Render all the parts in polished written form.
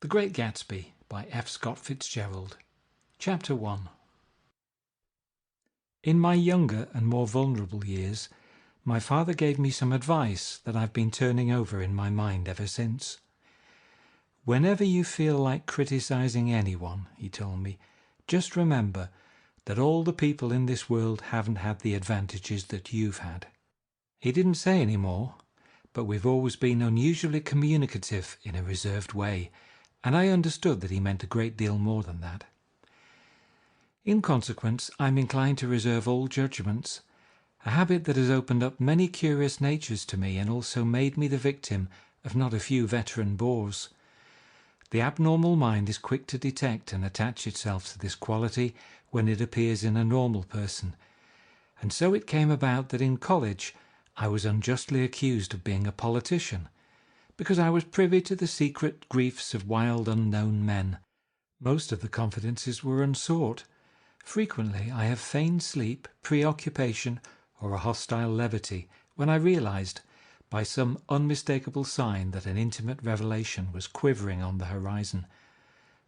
The Great Gatsby by F. Scott Fitzgerald. Chapter 1. In my younger and more vulnerable years, my father gave me some advice that I've been turning over in my mind ever since. Whenever you feel like criticizing anyone, he told me, just remember that all the people in this world haven't had the advantages that you've had. He didn't say any more, but we've always been unusually communicative in a reserved way, and I understood that he meant a great deal more than that. In consequence, I'm inclined to reserve all judgments, a habit that has opened up many curious natures to me and also made me the victim of not a few veteran bores. The abnormal mind is quick to detect and attach itself to this quality when it appears in a normal person, and so it came about that in college I was unjustly accused of being a politician, because I was privy to the secret griefs of wild unknown men. Most of the confidences were unsought. Frequently I have feigned sleep, preoccupation, or a hostile levity when I realized, by some unmistakable sign, that an intimate revelation was quivering on the horizon.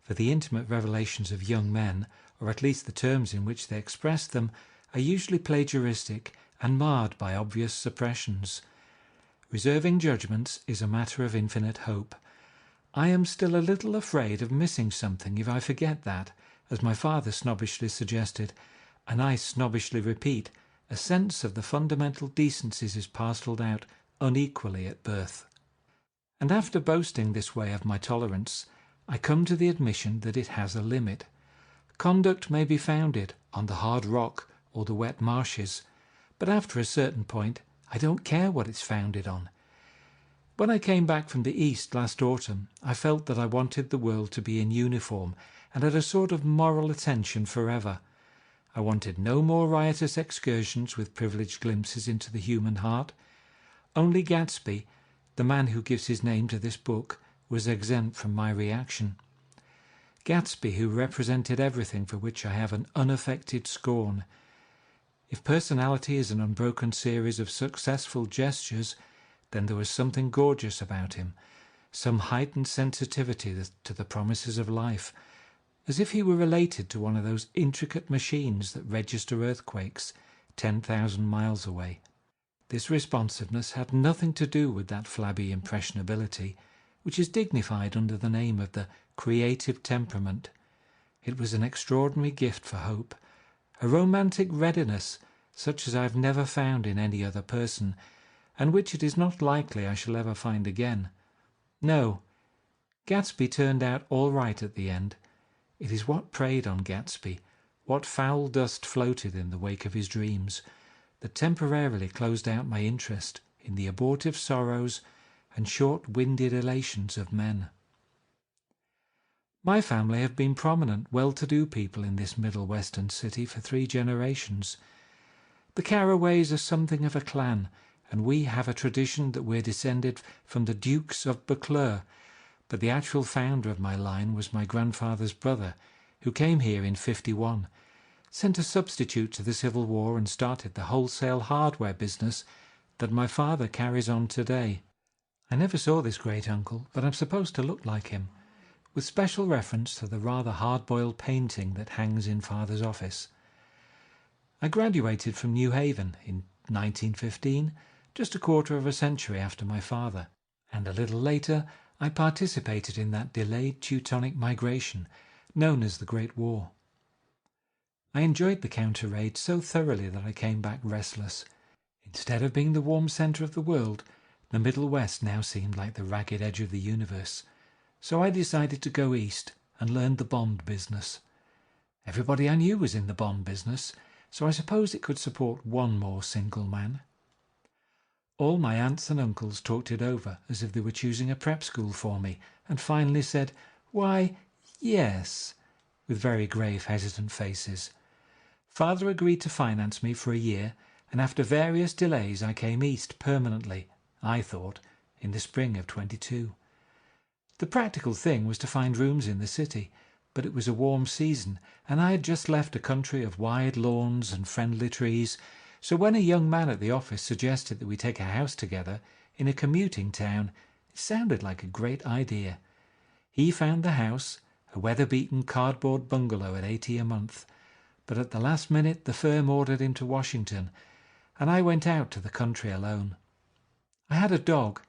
For the intimate revelations of young men, or at least the terms in which they express them, are usually plagiaristic and marred by obvious suppressions. Reserving judgments is a matter of infinite hope. I am still a little afraid of missing something if I forget that, as my father snobbishly suggested, and I snobbishly repeat, a sense of the fundamental decencies is parcelled out unequally at birth. And after boasting this way of my tolerance, I come to the admission that it has a limit. Conduct may be founded on the hard rock or the wet marshes, but after a certain point I don't care what it's founded on. When I came back from the East last autumn, I felt that I wanted the world to be in uniform and at a sort of moral attention forever. I wanted no more riotous excursions with privileged glimpses into the human heart. Only Gatsby, the man who gives his name to this book, was exempt from my reaction. Gatsby, who represented everything for which I have an unaffected scorn. If personality is an unbroken series of successful gestures, then there was something gorgeous about him, some heightened sensitivity to the promises of life, as if he were related to one of those intricate machines that register earthquakes 10,000 miles away. This responsiveness had nothing to do with that flabby impressionability, which is dignified under the name of the creative temperament. It was an extraordinary gift for hope, a romantic readiness such as I have never found in any other person, and which it is not likely I shall ever find again. No, Gatsby turned out all right at the end. It is what preyed on Gatsby, what foul dust floated in the wake of his dreams, that temporarily closed out my interest in the abortive sorrows and short-winded elations of men. My family have been prominent, well-to-do people in this Middle Western city for 3 generations. The Carraways are something of a clan, and we have a tradition that we're descended from the Dukes of Buchanan, but the actual founder of my line was my grandfather's brother, who came here in '51, sent a substitute to the Civil War and started the wholesale hardware business that my father carries on today. I never saw this great-uncle, but I'm supposed to look like him, with special reference to the rather hard-boiled painting that hangs in father's office. I graduated from New Haven in 1915, just a quarter of a century after my father, and a little later I participated in that delayed Teutonic migration known as the Great War. I enjoyed the counter-raid so thoroughly that I came back restless. Instead of being the warm centre of the world, the Middle West now seemed like the ragged edge of the universe, so I decided to go east and learn the bond business. Everybody I knew was in the bond business, so I suppose it could support one more single man. All my aunts and uncles talked it over as if they were choosing a prep school for me, and finally said, "Why, yes," with very grave, hesitant faces. Father agreed to finance me for a year, and after various delays I came east permanently, I thought, in the spring of '22. The practical thing was to find rooms in the city, but it was a warm season, and I had just left a country of wide lawns and friendly trees, so when a young man at the office suggested that we take a house together in a commuting town, it sounded like a great idea. He found the house, a weather-beaten cardboard bungalow at $80 a month, but at the last minute the firm ordered him to Washington, and I went out to the country alone. I had a dog,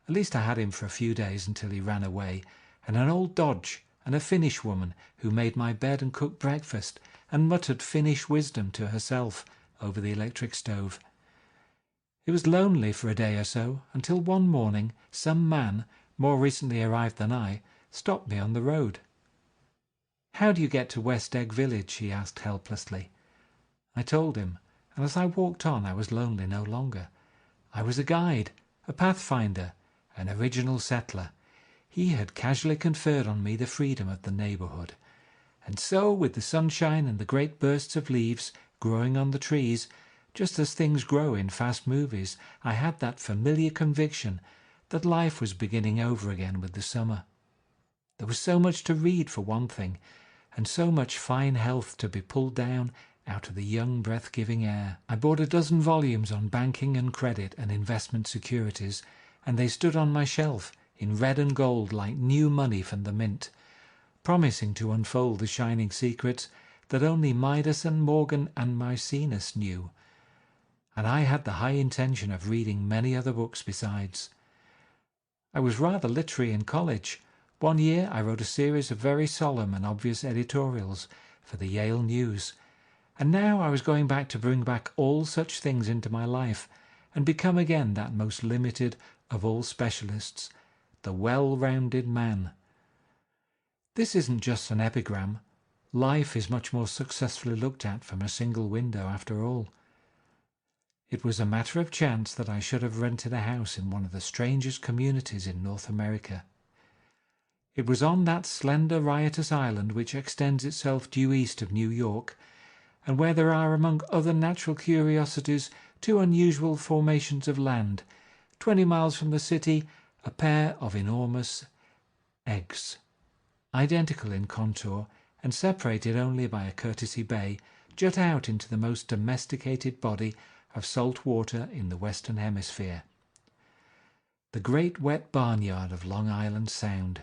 at least I had him for a few days until he ran away, and an old Dodge, and a Finnish woman who made my bed and cooked breakfast and muttered Finnish wisdom to herself over the electric stove. It was lonely for a day or so, until one morning some man, more recently arrived than I, stopped me on the road. "How do you get to West Egg Village?" he asked helplessly. I told him, and as I walked on I was lonely no longer. I was a guide, a pathfinder, an original settler. He had casually conferred on me the freedom of the neighbourhood. And so, with the sunshine and the great bursts of leaves growing on the trees, just as things grow in fast movies, I had that familiar conviction that life was beginning over again with the summer. There was so much to read, for one thing, and so much fine health to be pulled down out of the young, breath-giving air. I bought a dozen volumes on banking and credit and investment securities, and they stood on my shelf in red and gold like new money from the mint, promising to unfold the shining secrets that only Midas and Morgan and Maecenas knew. And I had the high intention of reading many other books besides. I was rather literary in college. One year I wrote a series of very solemn and obvious editorials for the Yale News, and now I was going back to bring back all such things into my life and become again that most limited of all specialists, the well-rounded man. This isn't just an epigram. Life is much more successfully looked at from a single window, after all. It was a matter of chance that I should have rented a house in one of the strangest communities in North America. It was on that slender, riotous island which extends itself due east of New York, and where there are, among other natural curiosities, two unusual formations of land, 20 miles from the city, a pair of enormous eggs, identical in contour and separated only by a courtesy bay, jut out into the most domesticated body of salt water in the Western Hemisphere. The great wet barnyard of Long Island Sound.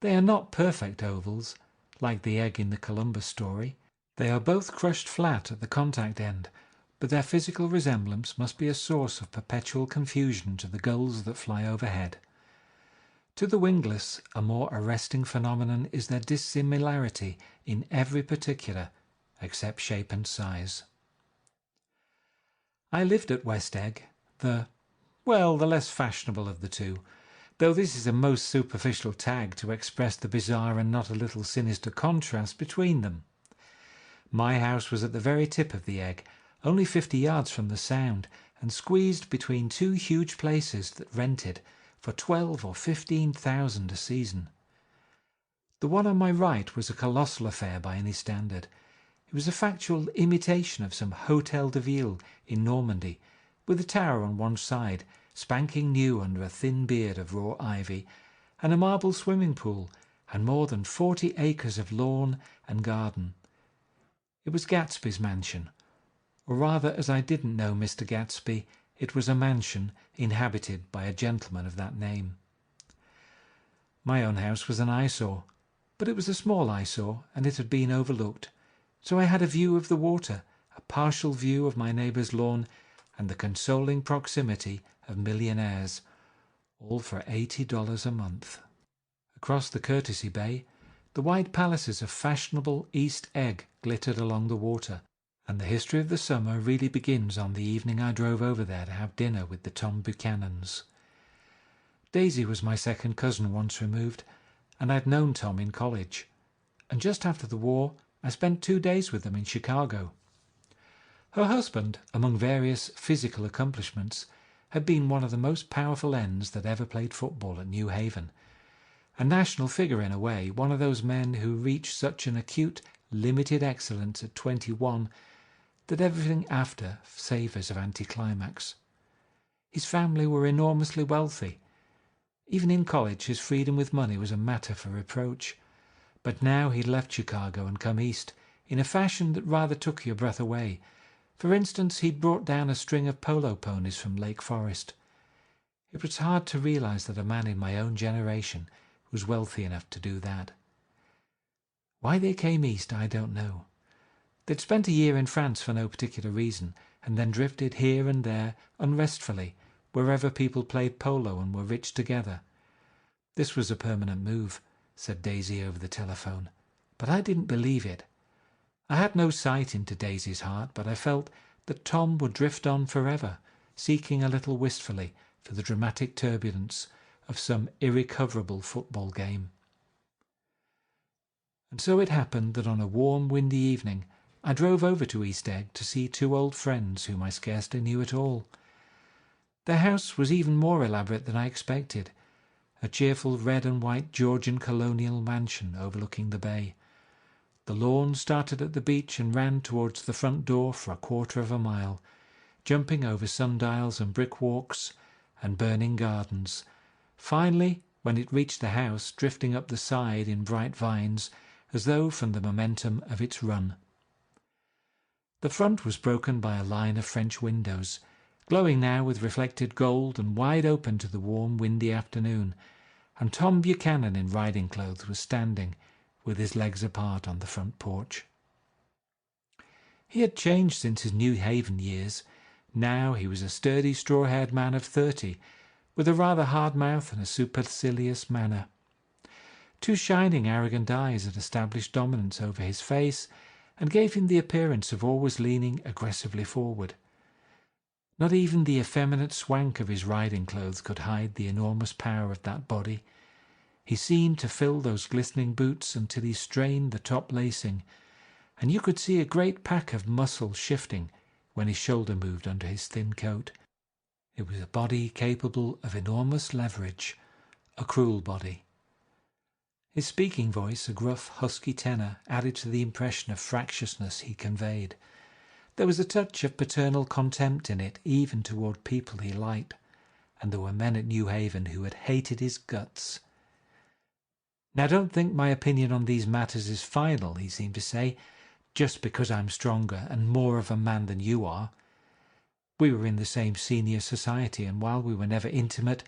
They are not perfect ovals, like the egg in the Columbus story. They are both crushed flat at the contact end, but their physical resemblance must be a source of perpetual confusion to the gulls that fly overhead. To the wingless, a more arresting phenomenon is their dissimilarity in every particular, except shape and size. I lived at West Egg, the less fashionable of the two, though this is a most superficial tag to express the bizarre and not a little sinister contrast between them. My house was at the very tip of the egg, only 50 yards from the Sound, and squeezed between two huge places that rented for 12 or 15,000 a season. The one on my right was a colossal affair by any standard. It was a factual imitation of some Hotel de Ville in Normandy, with a tower on one side, spanking new under a thin beard of raw ivy, and a marble swimming pool, and more than 40 acres of lawn and garden. It was Gatsby's mansion, or rather, as I didn't know Mr. Gatsby, it was a mansion inhabited by a gentleman of that name. My own house was an eyesore, but it was a small eyesore, and it had been overlooked, so I had a view of the water, a partial view of my neighbour's lawn, and the consoling proximity of millionaires, all for $80 a month. Across the courtesy bay, the white palaces of fashionable East Egg glittered along the water, and the history of the summer really begins on the evening I drove over there to have dinner with the Tom Buchanans. Daisy was my second cousin once removed, and I'd known Tom in college, and just after the war I spent 2 days with them in Chicago. Her husband, among various physical accomplishments, had been one of the most powerful ends that ever played football at New Haven, a national figure in a way, one of those men who reach such an acute, limited excellence at 21 that everything after savours of anticlimax. His family were enormously wealthy. Even in college his freedom with money was a matter for reproach, but now he'd left Chicago and come east in a fashion that rather took your breath away. For instance, he'd brought down a string of polo ponies from Lake Forest. It was hard to realize that a man in my own generation was wealthy enough to do that. Why they came east, I don't know. They'd spent a year in France for no particular reason, and then drifted here and there unrestfully, wherever people played polo and were rich together. This was a permanent move, said Daisy over the telephone, but I didn't believe it. I had no sight into Daisy's heart, but I felt that Tom would drift on forever, seeking a little wistfully for the dramatic turbulence of some irrecoverable football game. And so it happened that on a warm, windy evening I drove over to East Egg to see two old friends whom I scarcely knew at all. Their house was even more elaborate than I expected, a cheerful red and white Georgian colonial mansion overlooking the bay. The lawn started at the beach and ran towards the front door for a quarter of a mile, jumping over sundials and brick walks and burning gardens. Finally, when it reached the house, drifting up the side in bright vines, as though from the momentum of its run. The front was broken by a line of French windows, glowing now with reflected gold and wide open to the warm, windy afternoon, and Tom Buchanan in riding clothes was standing, with his legs apart on the front porch. He had changed since his New Haven years. Now he was a sturdy, straw-haired man of 30, with a rather hard mouth and a supercilious manner. Two shining, arrogant eyes had established dominance over his face and gave him the appearance of always leaning aggressively forward. Not even the effeminate swank of his riding clothes could hide the enormous power of that body. He seemed to fill those glistening boots until he strained the top lacing, and you could see a great pack of muscle shifting when his shoulder moved under his thin coat. It was a body capable of enormous leverage, a cruel body. His speaking voice, a gruff, husky tenor, added to the impression of fractiousness he conveyed. There was a touch of paternal contempt in it, even toward people he liked, and there were men at New Haven who had hated his guts. Now, don't think my opinion on these matters is final, he seemed to say, just because I'm stronger and more of a man than you are. We were in the same senior society, and while we were never intimate,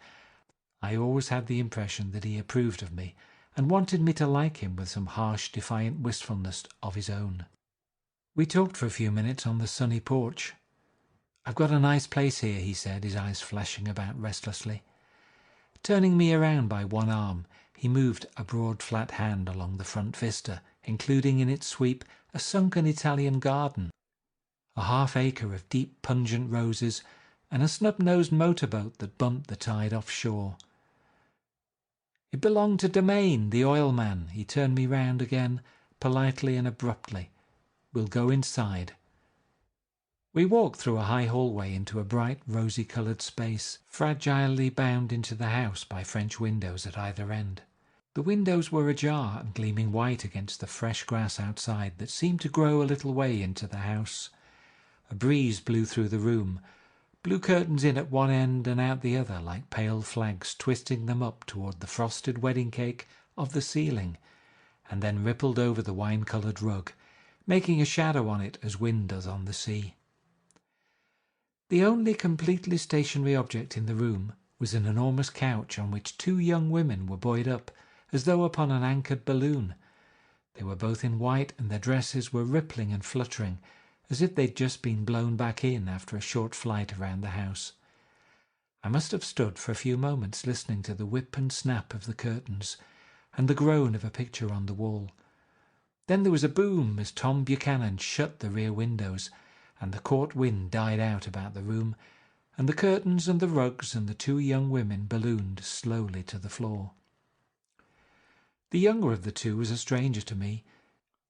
I always had the impression that he approved of me and wanted me to like him with some harsh, defiant wistfulness of his own. We talked for a few minutes on the sunny porch. "I've got a nice place here," he said, his eyes flashing about restlessly. Turning me around by one arm, he moved a broad flat hand along the front vista, including in its sweep a sunken Italian garden, a half-acre of deep pungent roses, and a snub-nosed motorboat that bumped the tide offshore. It belonged to Domain, the oil man. He turned me round again, politely and abruptly. "We'll go inside." We walked through a high hallway into a bright, rosy-coloured space, fragilely bound into the house by French windows at either end. The windows were ajar and gleaming white against the fresh grass outside that seemed to grow a little way into the house. A breeze blew through the room, blew curtains in at one end and out the other like pale flags, twisting them up toward the frosted wedding cake of the ceiling, and then rippled over the wine-coloured rug, making a shadow on it as wind does on the sea. The only completely stationary object in the room was an enormous couch on which two young women were buoyed up, as though upon an anchored balloon. They were both in white, and their dresses were rippling and fluttering, as if they'd just been blown back in after a short flight around the house. I must have stood for a few moments listening to the whip and snap of the curtains and the groan of a picture on the wall. Then there was a boom as Tom Buchanan shut the rear windows, and the court wind died out about the room, and the curtains and the rugs and the two young women ballooned slowly to the floor. The younger of the two was a stranger to me.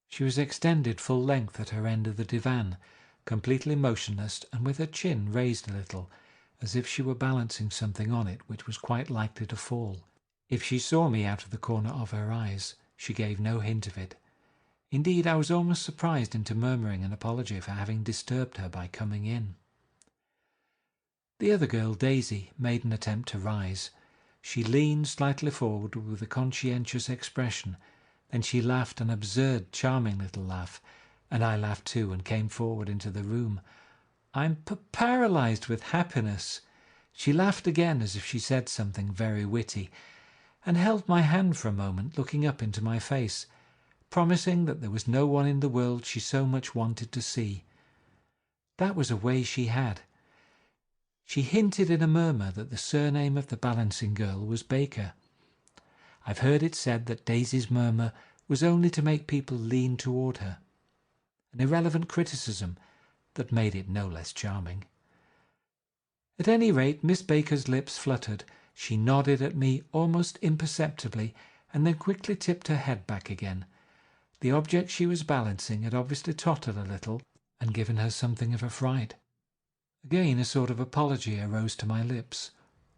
She was extended full length at her end of the divan, completely motionless and with her chin raised a little, as if she were balancing something on it which was quite likely to fall. If she saw me out of the corner of her eyes, she gave no hint of it. Indeed, I was almost surprised into murmuring an apology for having disturbed her by coming in. The other girl, Daisy, made an attempt to rise. She leaned slightly forward with a conscientious expression. Then she laughed an absurd, charming little laugh, and I laughed too and came forward into the room. "I'm paralysed with happiness." She laughed again as if she said something very witty, and held my hand for a moment, looking up into my face, promising that there was no one in the world she so much wanted to see. That was a way she had. She hinted in a murmur that the surname of the balancing girl was Baker. I've heard it said that Daisy's murmur was only to make people lean toward her, an irrelevant criticism that made it no less charming. At any rate, Miss Baker's lips fluttered. She nodded at me almost imperceptibly and then quickly tipped her head back again. The object she was balancing had obviously tottered a little and given her something of a fright. Again a sort of apology arose to my lips.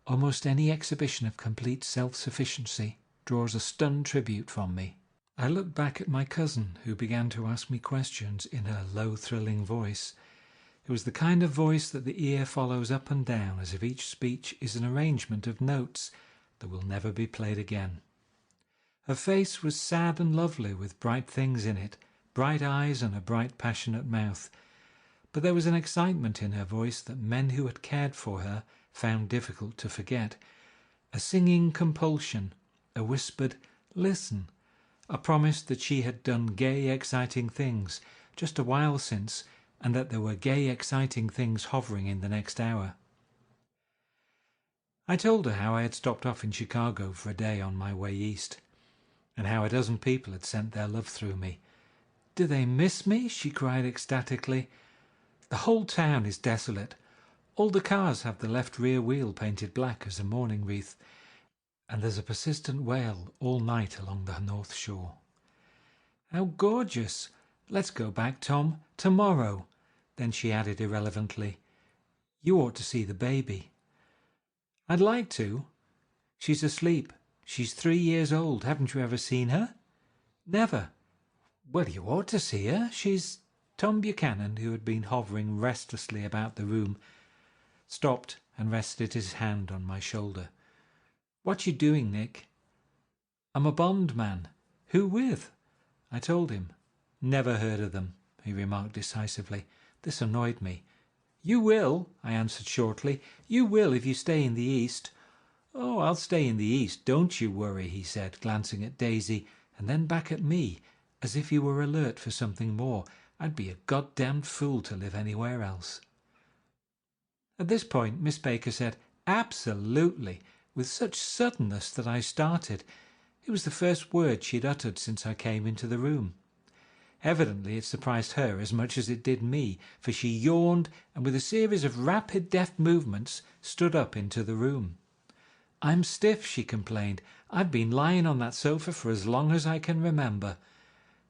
Almost any exhibition of complete self-sufficiency draws a stunned tribute from me. I looked back at my cousin, who began to ask me questions in her low, thrilling voice. It was the kind of voice that the ear follows up and down as if each speech is an arrangement of notes that will never be played again. Her face was sad and lovely, with bright things in it, bright eyes and a bright, passionate mouth. But there was an excitement in her voice that men who had cared for her found difficult to forget. A singing compulsion, a whispered "listen," a promise that she had done gay, exciting things just a while since, and that there were gay, exciting things hovering in the next hour. I told her how I had stopped off in Chicago for a day on my way east, and how a dozen people had sent their love through me. "Do they miss me?" she cried ecstatically. "The whole town is desolate. All the cars have the left rear wheel painted black as a mourning wreath, and there's a persistent wail all night along the North Shore." "How gorgeous! Let's go back, Tom, tomorrow." Then she added irrelevantly, "You ought to see the baby." "I'd like to. She's asleep. She's 3 years old. Haven't you ever seen her?" "Never." "Well, you ought to see her. She's—" Tom Buchanan, who had been hovering restlessly about the room, stopped and rested his hand on my shoulder. "What you doing, Nick?" "I'm a Bond man." "Who with?" I told him. "Never heard of them," he remarked decisively. This annoyed me. "You will," I answered shortly. "You will if you stay in the East." "Oh, I'll stay in the East, don't you worry," he said, glancing at Daisy and then back at me, as if he were alert for something more. "I'd be a goddamned fool to live anywhere else." At this point Miss Baker said, "Absolutely," with such suddenness that I started. It was the first word she had uttered since I came into the room. Evidently it surprised her as much as it did me, for she yawned and with a series of rapid, deft movements stood up into the room. "I'm stiff," she complained. "I've been lying on that sofa for as long as I can remember."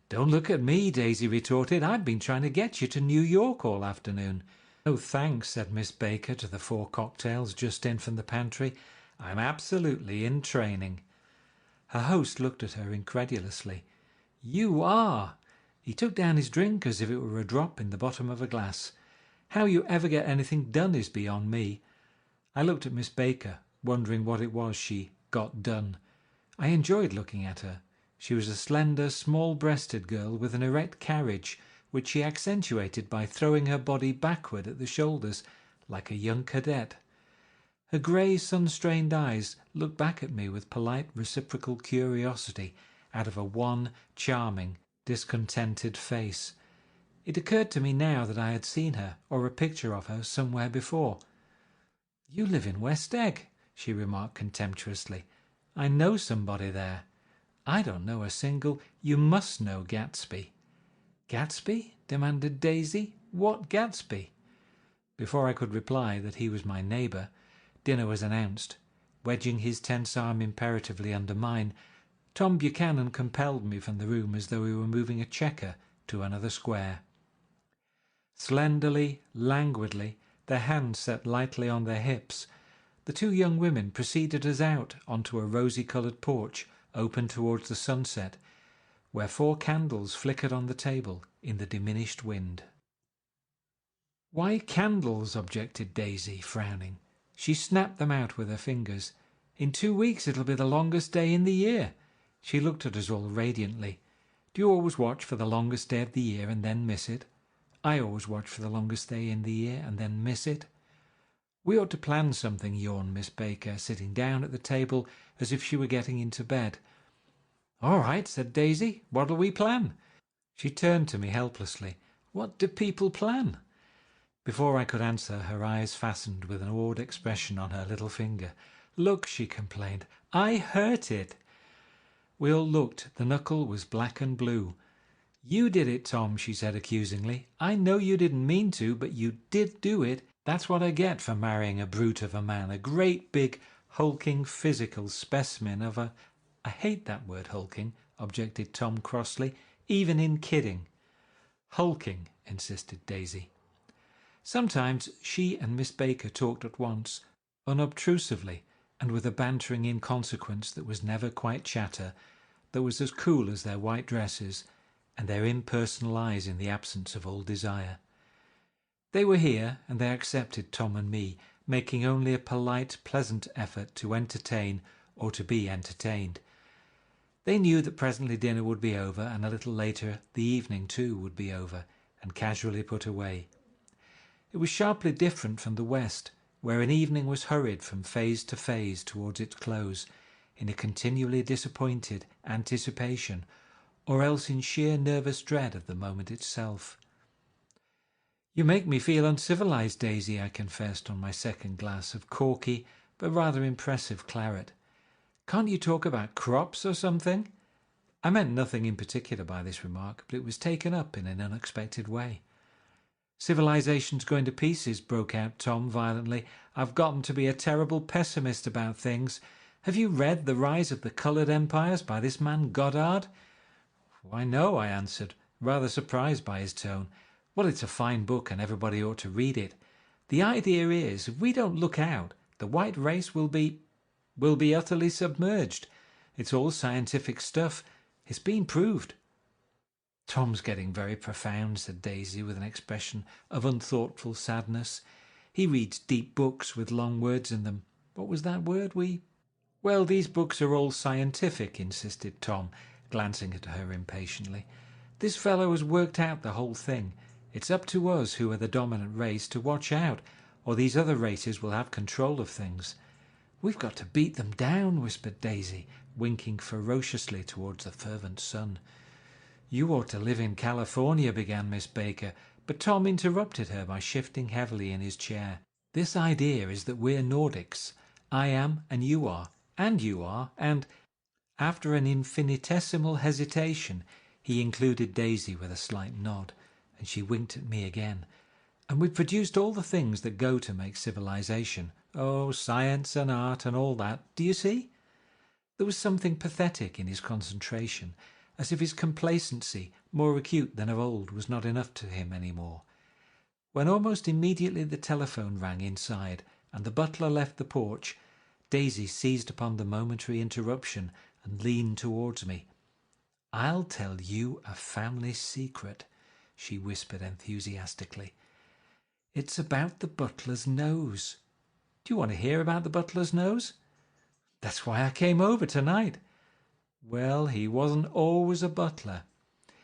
"Don't look at me," Daisy retorted. "I've been trying to get you to New York all afternoon." "Oh, thanks," said Miss Baker to the 4 cocktails just in from the pantry. "I'm absolutely in training." Her host looked at her incredulously. "You are?" He took down his drink as if it were a drop in the bottom of a glass. "How you ever get anything done is beyond me." I looked at Miss Baker, wondering what it was she got done. I enjoyed looking at her. She was a slender, small-breasted girl with an erect carriage, which she accentuated by throwing her body backward at the shoulders, like a young cadet. Her grey, sun-strained eyes looked back at me with polite, reciprocal curiosity out of a wan, charming, discontented face. It occurred to me now that I had seen her, or a picture of her, somewhere before. "You live in West Egg," she remarked contemptuously. "I know somebody there." "I don't know a single—" "You must know Gatsby." "Gatsby?" demanded Daisy. "What Gatsby?" Before I could reply that he was my neighbour, dinner was announced. Wedging his tense arm imperatively under mine, Tom Buchanan compelled me from the room as though we were moving a checker to another square. Slenderly, languidly, their hands set lightly on their hips, the 2 young women preceded us out onto a rosy-coloured porch open towards the sunset, where 4 candles flickered on the table in the diminished wind. "Why candles?" objected Daisy, frowning. She snapped them out with her fingers. "In 2 weeks it'll be the longest day in the year." She looked at us all radiantly. "Do you always watch for the longest day of the year and then miss it?" "I always watch for the longest day in the year and then miss it." "We ought to plan something," yawned Miss Baker, sitting down at the table as if she were getting into bed. "All right," said Daisy. "What'll we plan?" She turned to me helplessly. "What do people plan?" Before I could answer, her eyes fastened with an awed expression on her little finger. "Look," she complained, "I hurt it." We all looked. The knuckle was black and blue. "You did it, Tom," she said accusingly. "I know you didn't mean to, but you did do it. That's what I get for marrying a brute of a man, a great big, hulking, physical specimen of a—" "I hate that word, hulking," objected Tom crossly, "even in kidding." "Hulking," insisted Daisy. Sometimes she and Miss Baker talked at once, unobtrusively, and with a bantering inconsequence that was never quite chatter, that was as cool as their white dresses and their impersonal eyes in the absence of all desire. They were here, and they accepted Tom and me, making only a polite, pleasant effort to entertain or to be entertained. They knew that presently dinner would be over, and a little later the evening too would be over, and casually put away. It was sharply different from the West, where an evening was hurried from phase to phase towards its close, in a continually disappointed anticipation, or else in sheer nervous dread of the moment itself. "You make me feel uncivilized, Daisy," I confessed on my second glass of corky but rather impressive claret. "Can't you talk about crops or something?" I meant nothing in particular by this remark, but it was taken up in an unexpected way. "Civilization's going to pieces," broke out Tom violently. "I've gotten to be a terrible pessimist about things. Have you read The Rise of the Coloured Empires by this man Goddard?" "Why, no," I answered, rather surprised by his tone. "Well, it's a fine book and everybody ought to read it. The idea is, if we don't look out, the white race will be utterly submerged. It's all scientific stuff. It's been proved." "Tom's getting very profound," said Daisy with an expression of unthoughtful sadness. "He reads deep books with long words in them. What was that word "Well, these books are all scientific," insisted Tom, glancing at her impatiently. "This fellow has worked out the whole thing. It's up to us, who are the dominant race, to watch out, or these other races will have control of things." "We've got to beat them down," whispered Daisy, winking ferociously towards the fervent sun. "You ought to live in California," began Miss Baker, but Tom interrupted her by shifting heavily in his chair. "This idea is that we're Nordics. I am, and you are, and—" After an infinitesimal hesitation, he included Daisy with a slight nod, and she winked at me again. "And we've produced all the things that go to make civilization. Oh, science and art and all that. Do you see?" There was something pathetic in his concentration, as if his complacency, more acute than of old, was not enough to him any more. When almost immediately the telephone rang inside and the butler left the porch, Daisy seized upon the momentary interruption and leaned towards me. "I'll tell you a family secret," she whispered enthusiastically. "It's about the butler's nose. Do you want to hear about the butler's nose?" "That's why I came over tonight." "Well, he wasn't always a butler.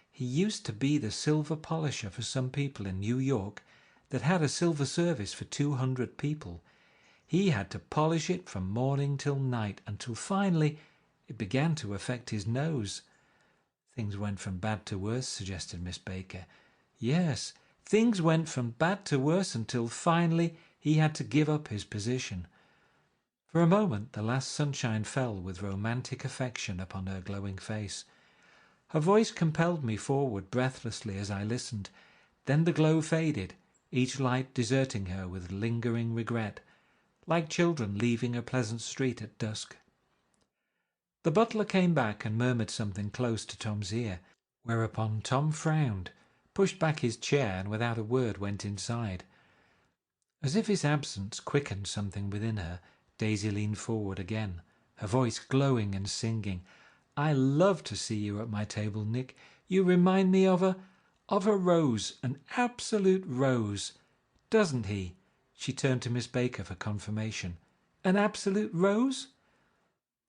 He used to be the silver polisher for some people in New York that had a silver service for 200 people. He had to polish it from morning till night, until finally it began to affect his nose." "Things went from bad to worse," suggested Miss Baker. "Yes, things went from bad to worse until finally he had to give up his position." For a moment the last sunshine fell with romantic affection upon her glowing face. Her voice compelled me forward breathlessly as I listened. Then the glow faded, each light deserting her with lingering regret, like children leaving a pleasant street at dusk. The butler came back and murmured something close to Tom's ear, whereupon Tom frowned, pushed back his chair, and without a word went inside. As if his absence quickened something within her, Daisy leaned forward again, her voice glowing and singing. "I love to see you at my table, Nick. You remind me of a rose, an absolute rose. Doesn't he?" She turned to Miss Baker for confirmation. "An absolute rose?"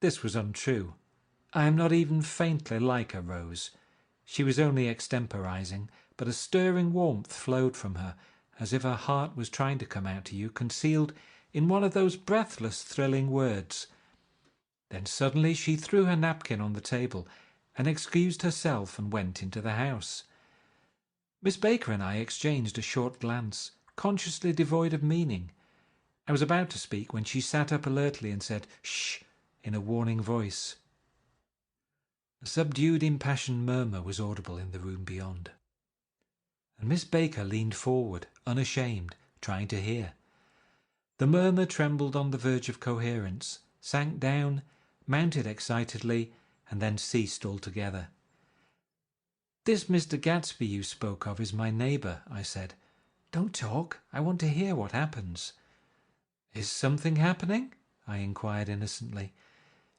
This was untrue. I am not even faintly like a rose. She was only extemporizing, but a stirring warmth flowed from her, as if her heart was trying to come out to you, concealed in one of those breathless, thrilling words. Then suddenly she threw her napkin on the table and excused herself and went into the house. Miss Baker and I exchanged a short glance, consciously devoid of meaning. I was about to speak when she sat up alertly and said, "Shh," in a warning voice. A subdued, impassioned murmur was audible in the room beyond, and Miss Baker leaned forward, unashamed, trying to hear. The murmur trembled on the verge of coherence, sank down, mounted excitedly, and then ceased altogether. "This Mr. Gatsby you spoke of is my neighbour," I said. "Don't talk. I want to hear what happens." "Is something happening?" I inquired innocently.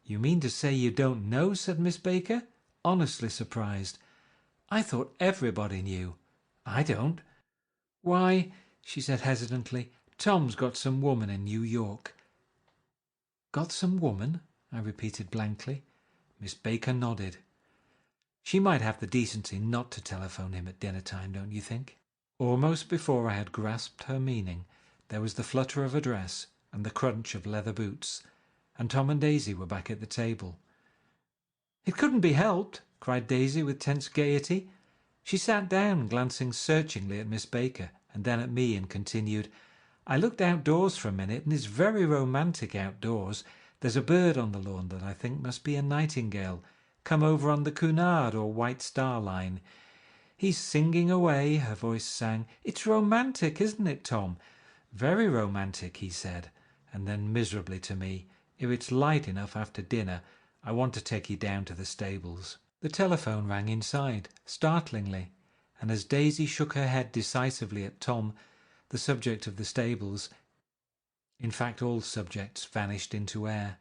"You mean to say you don't know?" said Miss Baker, honestly surprised. "I thought everybody knew." "I don't." "Why," she said hesitantly, "Tom's got some woman in New York." "Got some woman?" I repeated blankly. Miss Baker nodded. "She might have the decency not to telephone him at dinner time, don't you think?" Almost before I had grasped her meaning, there was the flutter of a dress and the crunch of leather boots, and Tom and Daisy were back at the table. "It couldn't be helped!" cried Daisy with tense gaiety. She sat down, glancing searchingly at Miss Baker and then at me, and continued, "I looked outdoors for a minute, and it's very romantic outdoors. There's a bird on the lawn that I think must be a nightingale, come over on the Cunard or White Star Line. He's singing away," her voice sang. "It's romantic, isn't it, Tom?" "Very romantic," he said, and then miserably to me, "If it's light enough after dinner, I want to take you down to the stables." The telephone rang inside, startlingly, and as Daisy shook her head decisively at Tom, the subject of the stables, in fact all subjects, vanished into air.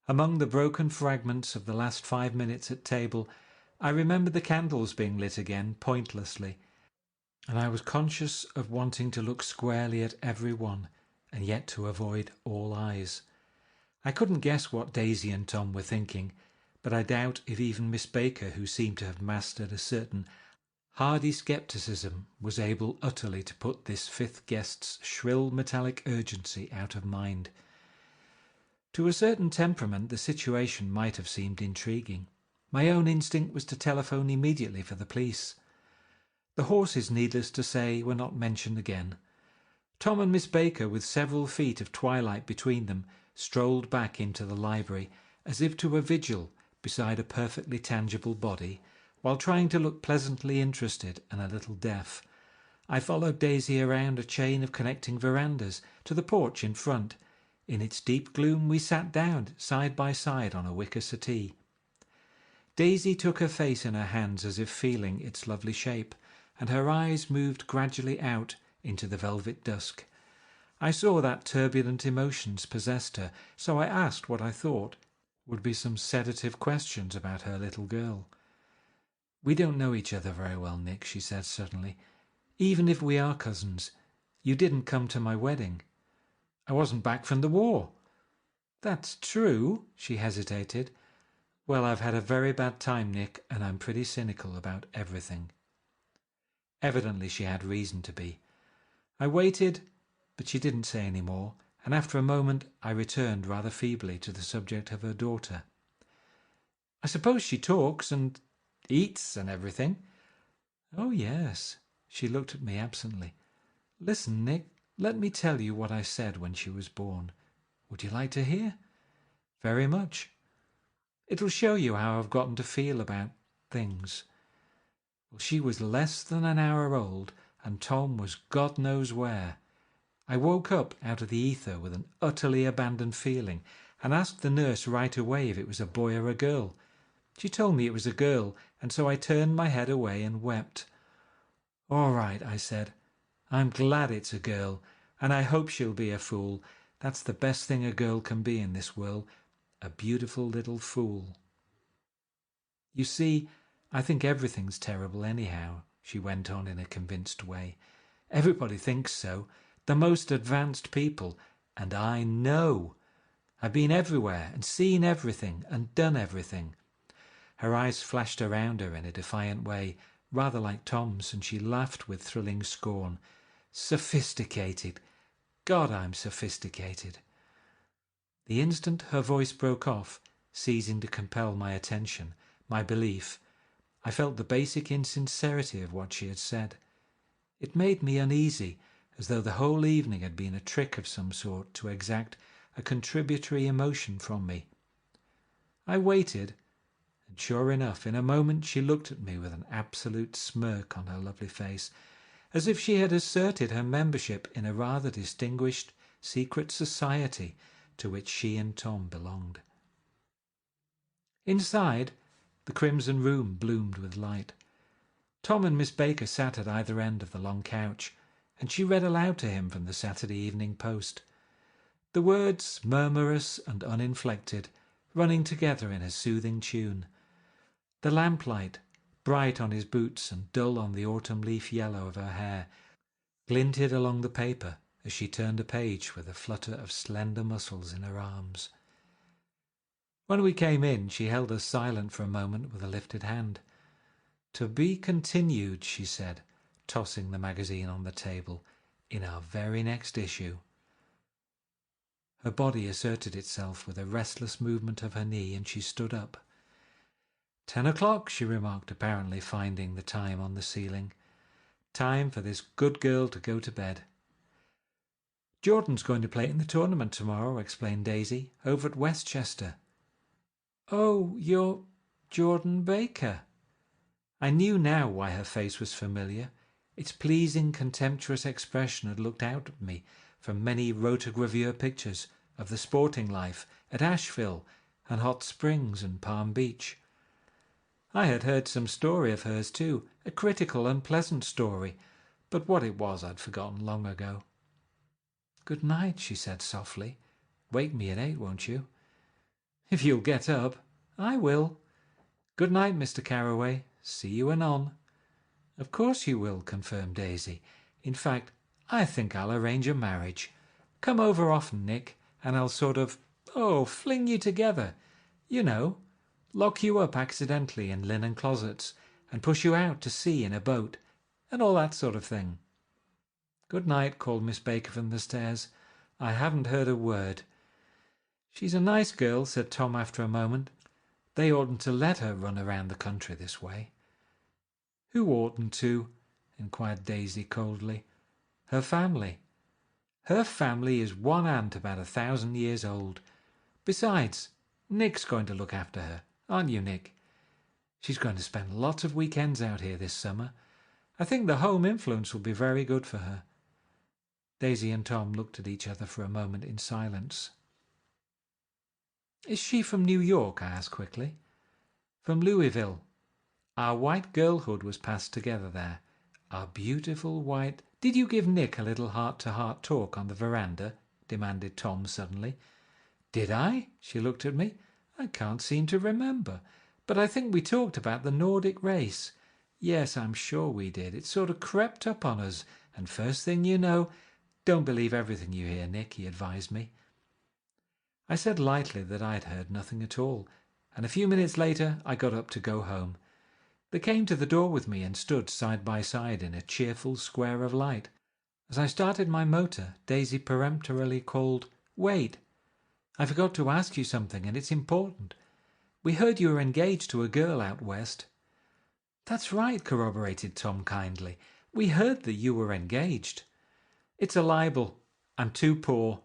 Among the broken fragments of the last 5 minutes at table, I remembered the candles being lit again, pointlessly, and I was conscious of wanting to look squarely at every one, and yet to avoid all eyes. I couldn't guess what Daisy and Tom were thinking, but I doubt if even Miss Baker, who seemed to have mastered a certain hardy scepticism, was able utterly to put this fifth guest's shrill metallic urgency out of mind. To a certain temperament the situation might have seemed intriguing. My own instinct was to telephone immediately for the police. The horses, needless to say, were not mentioned again. Tom and Miss Baker, with several feet of twilight between them, strolled back into the library, as if to a vigil beside a perfectly tangible body, while trying to look pleasantly interested and a little deaf. I followed Daisy around a chain of connecting verandas to the porch in front. In its deep gloom we sat down side by side on a wicker settee. Daisy took her face in her hands as if feeling its lovely shape, and her eyes moved gradually out into the velvet dusk. I saw that turbulent emotions possessed her, so I asked what I thought would be some sedative questions about her little girl. "We don't know each other very well, Nick," she said suddenly. "Even if we are cousins, you didn't come to my wedding." "I wasn't back from the war." "That's true," she hesitated. "Well, I've had a very bad time, Nick, and I'm pretty cynical about everything." Evidently she had reason to be. I waited, but she didn't say any more, and after a moment I returned rather feebly to the subject of her daughter. "I suppose she talks and eats and everything?" "Oh, yes." She looked at me absently. "Listen, Nick, let me tell you what I said when she was born. Would you like to hear?" "Very much. It'll show you how I've gotten to feel about things. Well, she was less than an hour old, and Tom was God knows where. I woke up out of the ether with an utterly abandoned feeling, and asked the nurse right away if it was a boy or a girl. She told me it was a girl, and so I turned my head away and wept. 'All right,' I said. 'I'm glad it's a girl, and I hope she'll be a fool. That's the best thing a girl can be in this world, a beautiful little fool.' You see, I think everything's terrible anyhow," she went on in a convinced way. "Everybody thinks so, the most advanced people, and I know. I've been everywhere and seen everything and done everything." Her eyes flashed around her in a defiant way, rather like Tom's, and she laughed with thrilling scorn. "Sophisticated! God, I'm sophisticated." The instant her voice broke off, ceasing to compel my attention, my belief, I felt the basic insincerity of what she had said. It made me uneasy, as though the whole evening had been a trick of some sort to exact a contributory emotion from me. I waited, and sure enough, in a moment she looked at me with an absolute smirk on her lovely face, as if she had asserted her membership in a rather distinguished secret society to which she and Tom belonged. Inside, the crimson room bloomed with light. Tom and Miss Baker sat at either end of the long couch, and she read aloud to him from the Saturday Evening Post, the words murmurous and uninflected, running together in a soothing tune. The lamplight, bright on his boots and dull on the autumn leaf yellow of her hair, glinted along the paper as she turned a page with a flutter of slender muscles in her arms. When we came in, she held us silent for a moment with a lifted hand. "To be continued," she said, tossing the magazine on the table, "in our very next issue." Her body asserted itself with a restless movement of her knee, and she stood up. 10 o'clock, she remarked, apparently finding the time on the ceiling. "Time for this good girl to go to bed." "Jordan's going to play in the tournament tomorrow," explained Daisy, "over at Westchester." "Oh, you're Jordan Baker." I knew now why her face was familiar. Its pleasing, contemptuous expression had looked out at me from many rotogravure pictures of the sporting life at Asheville and Hot Springs and Palm Beach. I had heard some story of hers too, a critical, unpleasant story, but what it was I'd forgotten long ago. "Good night," she said softly. "Wake me at 8, won't you?" "If you'll get up." "I will." "Good night, Mr. Carraway. See you anon." "Of course you will," confirmed Daisy. "In fact, I think I'll arrange a marriage. Come over often, Nick, and I'll sort of, fling you together. You know, lock you up accidentally in linen closets and push you out to sea in a boat, and all that sort of thing." "Good night," called Miss Baker from the stairs. "I haven't heard a word." "She's a nice girl," said Tom after a moment. "They oughtn't to let her run around the country this way." "Who oughtn't to?" inquired Daisy coldly. "Her family. Her family is one ant about 1,000 years old. Besides, Nick's going to look after her, aren't you, Nick? She's going to spend lots of weekends out here this summer. I think the home influence will be very good for her." Daisy and Tom looked at each other for a moment in silence. "Is she from New York?" I asked quickly. "From Louisville. Our white girlhood was passed together there. Our beautiful white—" "Did you give Nick a little heart-to-heart talk on the veranda?" demanded Tom suddenly. "Did I?" She looked at me. "I can't seem to remember. But I think we talked about the Nordic race. Yes, I'm sure we did. It sort of crept up on us, and first thing you know—" "Don't believe everything you hear, Nick," he advised me. I said lightly that I'd heard nothing at all, and a few minutes later I got up to go home. They came to the door with me and stood side by side in a cheerful square of light. As I started my motor, Daisy peremptorily called, "Wait! I forgot to ask you something, and it's important. We heard you were engaged to a girl out west." "That's right," corroborated Tom kindly. "We heard that you were engaged." "It's a libel. I'm too poor."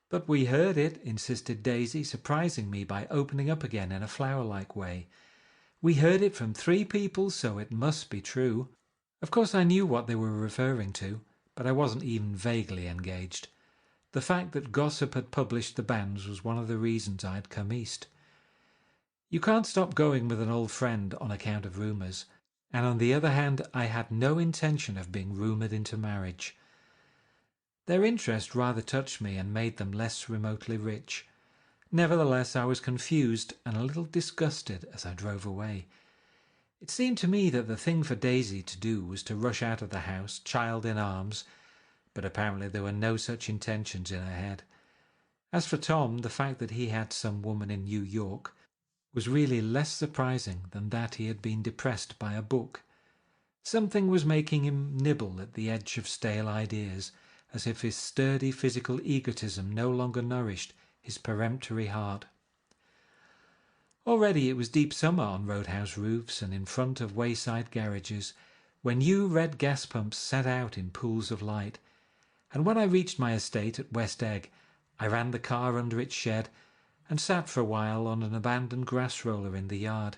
"But we heard it," insisted Daisy, surprising me by opening up again in a flower-like way. "We heard it from 3 people, so it must be true." Of course I knew what they were referring to, but I wasn't even vaguely engaged. The fact that gossip had published the banns was one of the reasons I had come east. You can't stop going with an old friend on account of rumours, and on the other hand I had no intention of being rumoured into marriage. Their interest rather touched me and made them less remotely rich. Nevertheless, I was confused and a little disgusted as I drove away. It seemed to me that the thing for Daisy to do was to rush out of the house, child in arms, but apparently there were no such intentions in her head. As for Tom, the fact that he had some woman in New York was really less surprising than that he had been depressed by a book. Something was making him nibble at the edge of stale ideas, as if his sturdy physical egotism no longer nourished his peremptory heart. Already it was deep summer on roadhouse roofs and in front of wayside garages, when new red gas pumps set out in pools of light, and when I reached my estate at West Egg, I ran the car under its shed and sat for a while on an abandoned grass roller in the yard.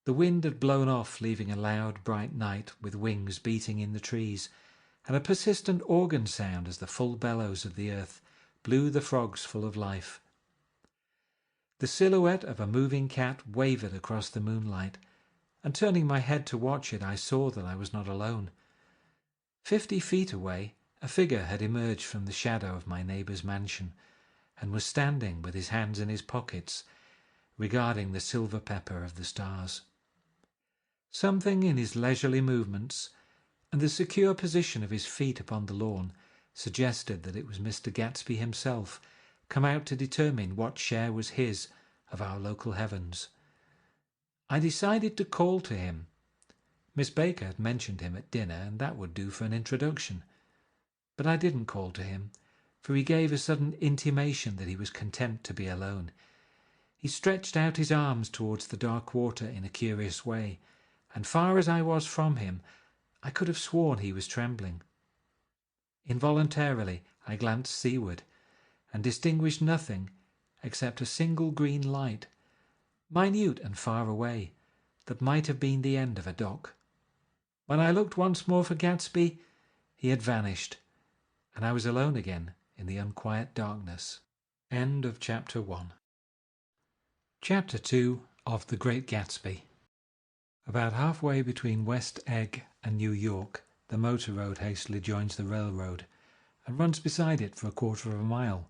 The wind had blown off, leaving a loud, bright night with wings beating in the trees, and a persistent organ sound as the full bellows of the earth blew the frogs full of life. The silhouette of a moving cat wavered across the moonlight, and turning my head to watch it, I saw that I was not alone. 50 feet away, a figure had emerged from the shadow of my neighbour's mansion, and was standing with his hands in his pockets, regarding the silver pepper of the stars. Something in his leisurely movements and the secure position of his feet upon the lawn suggested that it was Mr. Gatsby himself, come out to determine what share was his of our local heavens. I decided to call to him. Miss Baker had mentioned him at dinner, and that would do for an introduction. But I didn't call to him, for he gave a sudden intimation that he was content to be alone. He stretched out his arms towards the dark water in a curious way, and far as I was from him, I could have sworn he was trembling. Involuntarily I glanced seaward, and distinguished nothing except a single green light, minute and far away, that might have been the end of a dock. When I looked once more for Gatsby, he had vanished, and I was alone again in the unquiet darkness. End of Chapter 1. Chapter 2 of The Great Gatsby. About halfway between West Egg and New York, the motor road hastily joins the railroad and runs beside it for a quarter of a mile,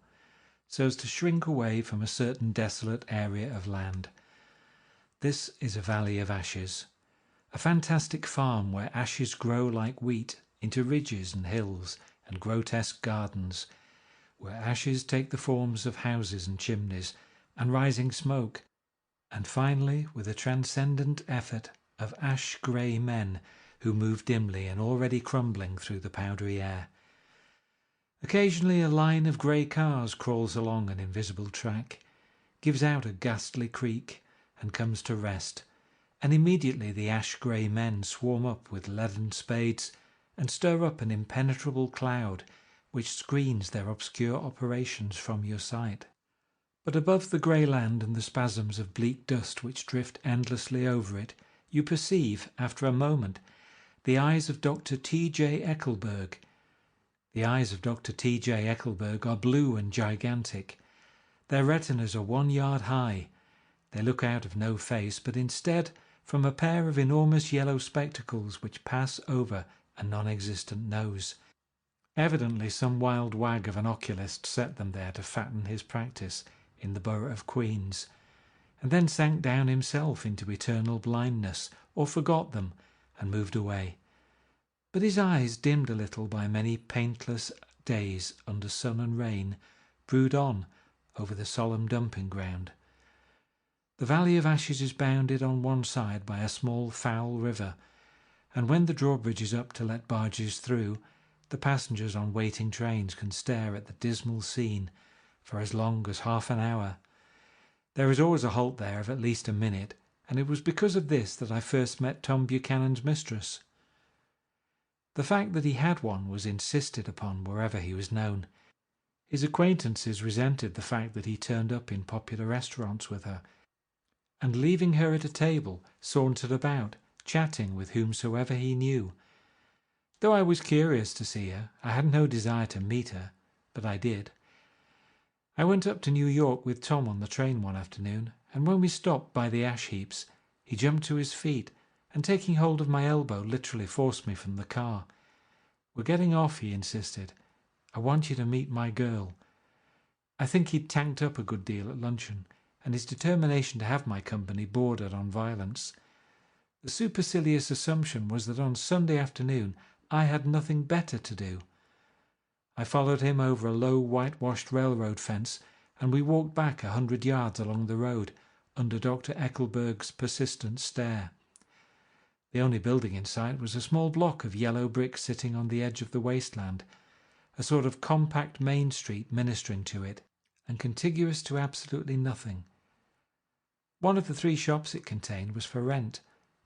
so as to shrink away from a certain desolate area of land. This is a valley of ashes, a fantastic farm where ashes grow like wheat into ridges and hills and grotesque gardens, where ashes take the forms of houses and chimneys and rising smoke, and finally, with a transcendent effort, of ash-grey men who move dimly and already crumbling through the powdery air. Occasionally a line of grey cars crawls along an invisible track, gives out a ghastly creak, and comes to rest, and immediately the ash-grey men swarm up with leaden spades and stir up an impenetrable cloud which screens their obscure operations from your sight. But above the grey land and the spasms of bleak dust which drift endlessly over it, you perceive, after a moment, the eyes of Dr. T.J. Eckelberg. The eyes of Dr. T.J. Eckelberg are blue and gigantic. Their retinas are 1 yard high. They look out of no face, but instead from a pair of enormous yellow spectacles which pass over a non-existent nose. Evidently some wild wag of an oculist set them there to fatten his practice in the borough of Queens, and then sank down himself into eternal blindness, or forgot them and moved away. But his eyes, dimmed a little by many paintless days under sun and rain, brood on over the solemn dumping ground. The Valley of Ashes is bounded on one side by a small foul river, and when the drawbridge is up to let barges through, the passengers on waiting trains can stare at the dismal scene for as long as half an hour. There is always a halt there of at least a minute, and it was because of this that I first met Tom Buchanan's mistress. The fact that he had one was insisted upon wherever he was known. His acquaintances resented the fact that he turned up in popular restaurants with her, and leaving her at a table, sauntered about, chatting with whomsoever he knew. Though I was curious to see her, I had no desire to meet her, but I did. I went up to New York with Tom on the train one afternoon, and when we stopped by the ash heaps, he jumped to his feet, and taking hold of my elbow literally forced me from the car. "We're getting off," he insisted. "I want you to meet my girl." I think he'd tanked up a good deal at luncheon, and his determination to have my company bordered on violence. The supercilious assumption was that on Sunday afternoon I had nothing better to do. I followed him over a low whitewashed railroad fence, and we walked back 100 yards along the road, under Dr. Eckelberg's persistent stare. The only building in sight was a small block of yellow brick sitting on the edge of the wasteland, a sort of compact main street ministering to it, and contiguous to absolutely nothing. One of the 3 shops it contained was for rent,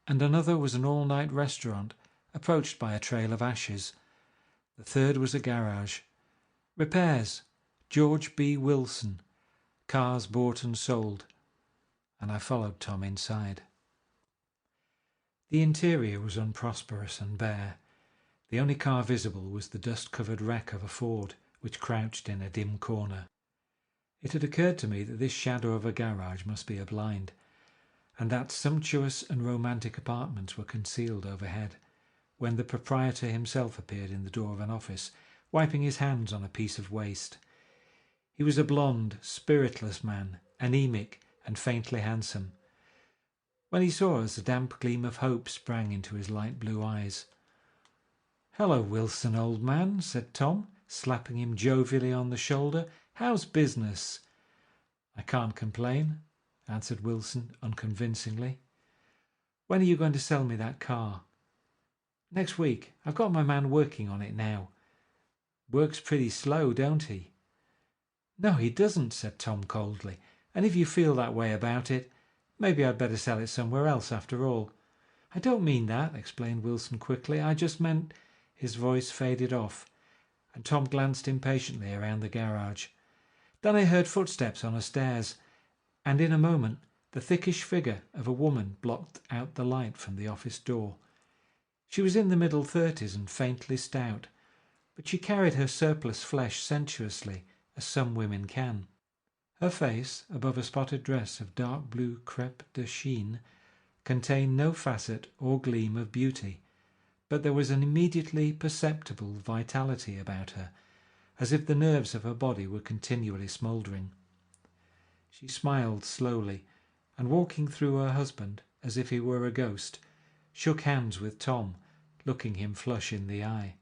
and another was an all-night restaurant, approached by a trail of ashes. The third was a garage. Repairs, George B. Wilson, cars bought and sold, and I followed Tom inside. The interior was unprosperous and bare. The only car visible was the dust-covered wreck of a Ford, which crouched in a dim corner. It had occurred to me that this shadow of a garage must be a blind, and that sumptuous and romantic apartments were concealed overhead, when the proprietor himself appeared in the door of an office, wiping his hands on a piece of waste. He was a blond, spiritless man, anemic and faintly handsome. When he saw us, a damp gleam of hope sprang into his light blue eyes. "Hello, Wilson, old man," said Tom, slapping him jovially on the shoulder. "How's business?" "I can't complain," answered Wilson unconvincingly. "When are you going to sell me that car?" "Next week. I've got my man working on it now." "Works pretty slow, don't he?" "No, he doesn't," said Tom coldly. "And if you feel that way about it, maybe I'd better sell it somewhere else after all." "I don't mean that," explained Wilson quickly. "I just meant—" His voice faded off, and Tom glanced impatiently around the garage. Then I heard footsteps on the stairs, and in a moment the thickish figure of a woman blocked out the light from the office door. She was in the middle 30s and faintly stout, but she carried her surplus flesh sensuously, as some women can. Her face, above a spotted dress of dark blue crêpe de chine, contained no facet or gleam of beauty, but there was an immediately perceptible vitality about her, as if the nerves of her body were continually smouldering. She smiled slowly, and walking through her husband as if he were a ghost, shook hands with Tom, looking him flush in the eye.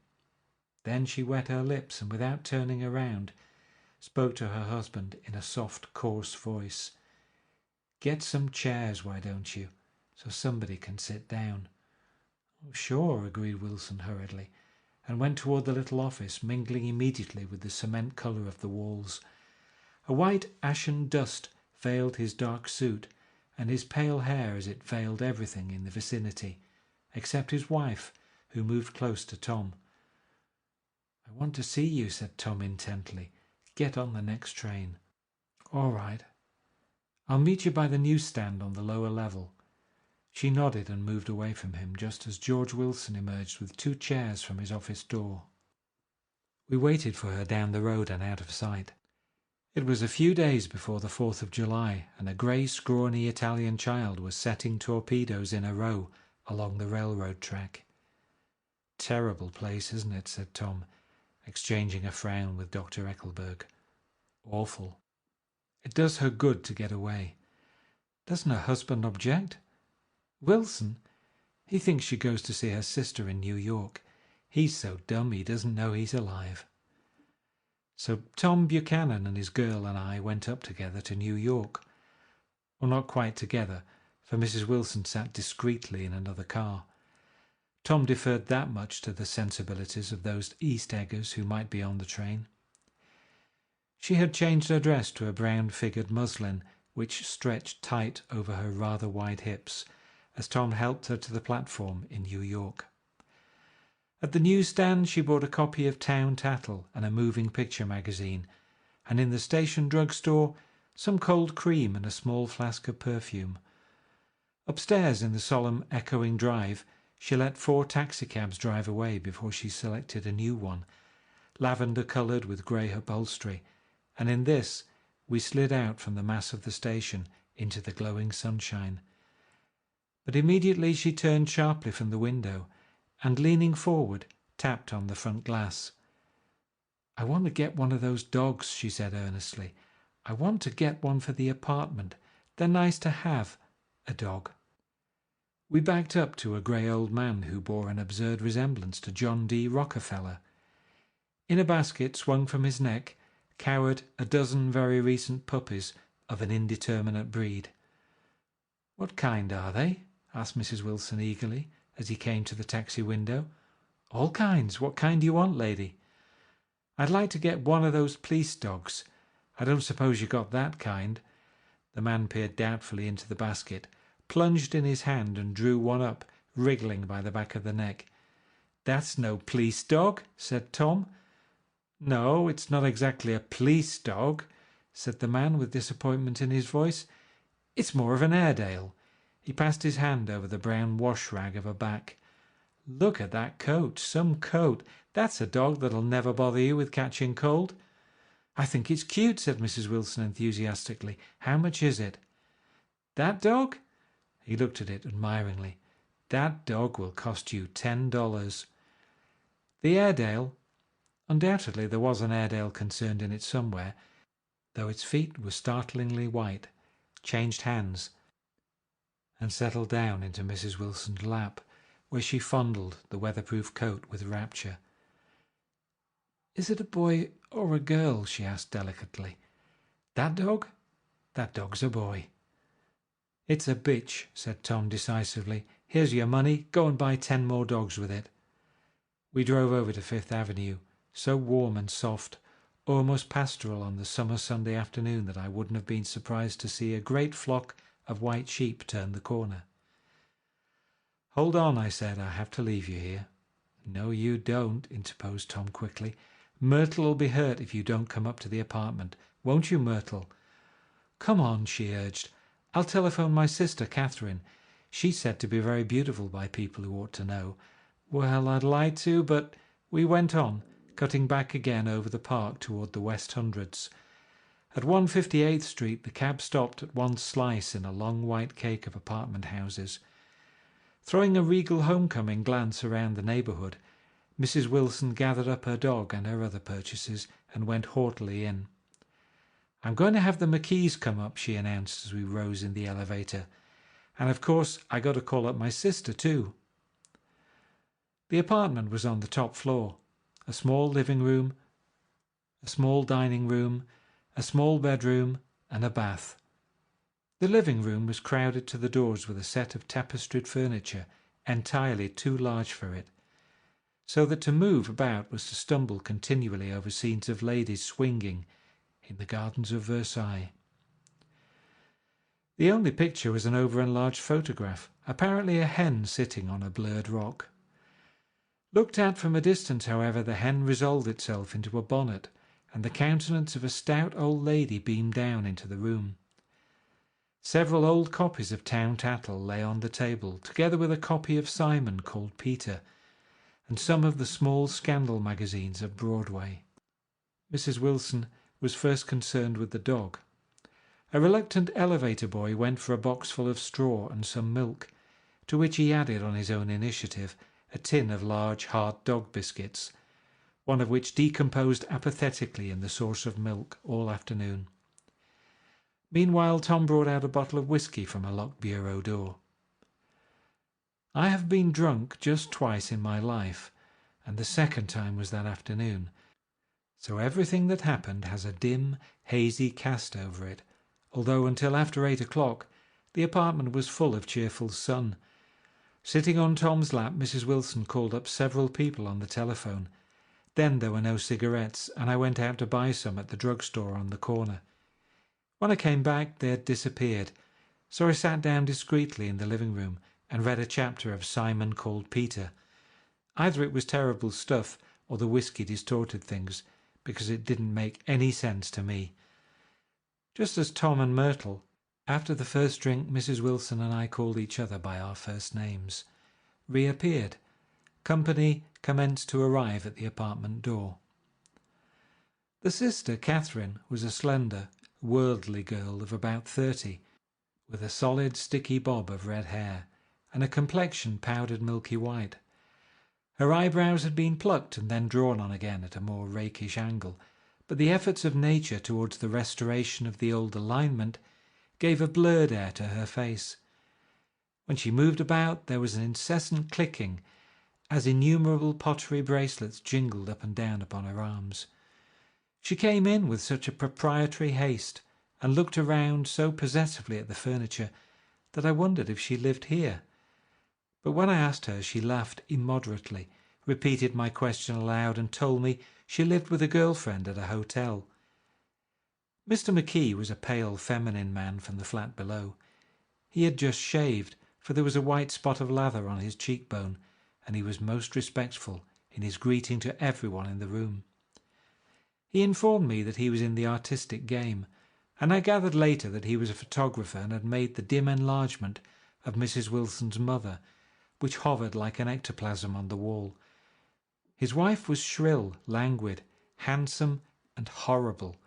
Then she wet her lips and, without turning around, spoke to her husband in a soft, coarse voice. "Get some chairs, why don't you, so somebody can sit down." "Oh, sure," agreed Wilson hurriedly, and went toward the little office, mingling immediately with the cement colour of the walls. A white ashen dust veiled his dark suit, and his pale hair as it veiled everything in the vicinity, except his wife, who moved close to Tom. "I want to see you," said Tom intently. "Get on the next train." "All right. I'll meet you by the newsstand on the lower level." She nodded and moved away from him just as George Wilson emerged with 2 chairs from his office door. We waited for her down the road and out of sight. It was a few days before the 4th of July, and a grey, scrawny Italian child was setting torpedoes in a row along the railroad track. "Terrible place, isn't it?" said Tom, exchanging a frown with Dr. Eckelberg. "Awful. It does her good to get away." "Doesn't her husband object?" "Wilson? He thinks she goes to see her sister in New York. He's so dumb he doesn't know he's alive." So Tom Buchanan and his girl and I went up together to New York. Well, not quite together, for Mrs. Wilson sat discreetly in another car. Tom deferred that much to the sensibilities of those East Eggers who might be on the train. She had changed her dress to a brown-figured muslin, which stretched tight over her rather wide hips, as Tom helped her to the platform in New York. At the newsstand she bought a copy of Town Tattle and a moving picture magazine, and in the station drugstore some cold cream and a small flask of perfume. Upstairs in the solemn echoing drive she let 4 taxicabs drive away before she selected a new one, lavender-coloured with grey upholstery, and in this we slid out from the mass of the station into the glowing sunshine. But immediately she turned sharply from the window and, leaning forward, tapped on the front glass. "I want to get one of those dogs," she said earnestly. "I want to get one for the apartment. They're nice to have, a dog." We backed up to a grey old man who bore an absurd resemblance to John D. Rockefeller. In a basket swung from his neck cowered a dozen very recent puppies of an indeterminate breed. "What kind are they?" asked Mrs. Wilson eagerly, as he came to the taxi window. "All kinds. What kind do you want, lady?" I'd like to get one of those police dogs. I don't suppose you got that kind." The man peered doubtfully into the basket, plunged in his hand and drew one up, wriggling by the back of the neck. "That's no police dog," said Tom. "No, it's not exactly a police dog," said the man with disappointment in his voice. "It's more of an Airedale." He passed his hand over the brown wash rag of a back. "Look at that coat, some coat. That's a dog that'll never bother you with catching cold." "I think it's cute," said Mrs. Wilson enthusiastically. "How much is it?" "That dog?" He looked at it admiringly. "That dog will cost you $10. The Airedale?" Undoubtedly there was an Airedale concerned in it somewhere, though its feet were startlingly white, changed hands, and settled down into Mrs. Wilson's lap, where she fondled the weatherproof coat with rapture. "Is it a boy or a girl?" she asked delicately. "That dog? That dog's a boy." "It's a bitch," said Tom decisively. "Here's your money. Go and buy 10 more dogs with it." We drove over to Fifth Avenue, so warm and soft, almost pastoral on the summer Sunday afternoon that I wouldn't have been surprised to see a great flock of white sheep turn the corner. "Hold on," I said. "I have to leave you here." "No, you don't," interposed Tom quickly. "Myrtle'll be hurt if you don't come up to the apartment. Won't you, Myrtle?" "Come on," she urged. "I'll telephone my sister, Catherine. She's said to be very beautiful by people who ought to know." "Well, I'd like to, but—" We went on, cutting back again over the park toward the West Hundreds. At 158th Street the cab stopped at one slice in a long white cake of apartment houses. Throwing a regal homecoming glance around the neighbourhood, Mrs. Wilson gathered up her dog and her other purchases and went haughtily in. "I'm going to have the McKees come up," she announced as we rose in the elevator. "And of course I got to call up my sister too." The apartment was on the top floor. A small living room, a small dining room, a small bedroom, and a bath. The living room was crowded to the doors with a set of tapestried furniture entirely too large for it, so that to move about was to stumble continually over scenes of ladies swinging in the gardens of Versailles. The only picture was an over-enlarged photograph, apparently a hen sitting on a blurred rock. Looked at from a distance, however, the hen resolved itself into a bonnet, and the countenance of a stout old lady beamed down into the room. Several old copies of Town Tattle lay on the table, together with a copy of Simon called Peter, and some of the small scandal magazines of Broadway. Mrs. Wilson was first concerned with the dog. A reluctant elevator boy went for a box full of straw and some milk, to which he added on his own initiative a tin of large hard dog biscuits, one of which decomposed apathetically in the sauce of milk all afternoon. Meanwhile Tom brought out a bottle of whisky from a locked bureau door. "I have been drunk just twice in my life, and the second time was that afternoon, so everything that happened has a dim, hazy cast over it, although until after 8 o'clock the apartment was full of cheerful sun. Sitting on Tom's lap, Mrs. Wilson called up several people on the telephone. Then there were no cigarettes, and I went out to buy some at the drugstore on the corner. When I came back, they had disappeared, so I sat down discreetly in the living room and read a chapter of Simon Called Peter. Either it was terrible stuff, or the whisky distorted things, because it didn't make any sense to me. Just as Tom and Myrtle, after the first drink Mrs. Wilson and I called each other by our first names, reappeared, company commenced to arrive at the apartment door. The sister, Catherine, was a slender, worldly girl of about 30, with a solid, sticky bob of red hair and a complexion powdered milky white. Her eyebrows had been plucked and then drawn on again at a more rakish angle, but the efforts of nature towards the restoration of the old alignment gave a blurred air to her face. When she moved about, there was an incessant clicking as innumerable pottery bracelets jingled up and down upon her arms. She came in with such a proprietary haste and looked around so possessively at the furniture that I wondered if she lived here. But when I asked her, she laughed immoderately, repeated my question aloud and told me she lived with a girlfriend at a hotel. Mr. McKee was a pale, feminine man from the flat below. He had just shaved, for there was a white spot of lather on his cheekbone, and he was most respectful in his greeting to everyone in the room. He informed me that he was in the artistic game, and I gathered later that he was a photographer and had made the dim enlargement of Mrs. Wilson's mother, which hovered like an ectoplasm on the wall. His wife was shrill, languid, handsome, and horrible.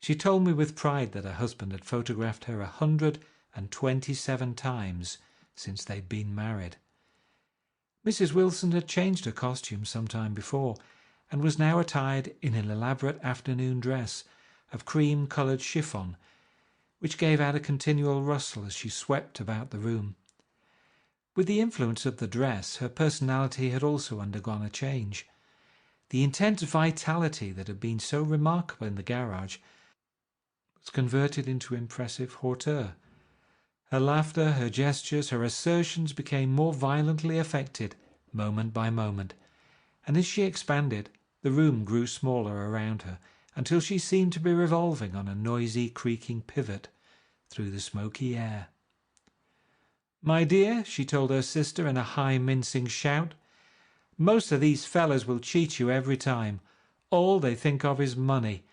She told me with pride that her husband had photographed her 127 times since they'd been married. Mrs. Wilson had changed her costume some time before, and was now attired in an elaborate afternoon dress of cream-coloured chiffon, which gave out a continual rustle as she swept about the room. With the influence of the dress, her personality had also undergone a change. The intense vitality that had been so remarkable in the garage was converted into impressive hauteur. Her laughter, her gestures, her assertions became more violently affected moment by moment, and as she expanded, the room grew smaller around her until she seemed to be revolving on a noisy, creaking pivot through the smoky air. "My dear," she told her sister in a high, mincing shout, "most of these fellas will cheat you every time. All they think of is money.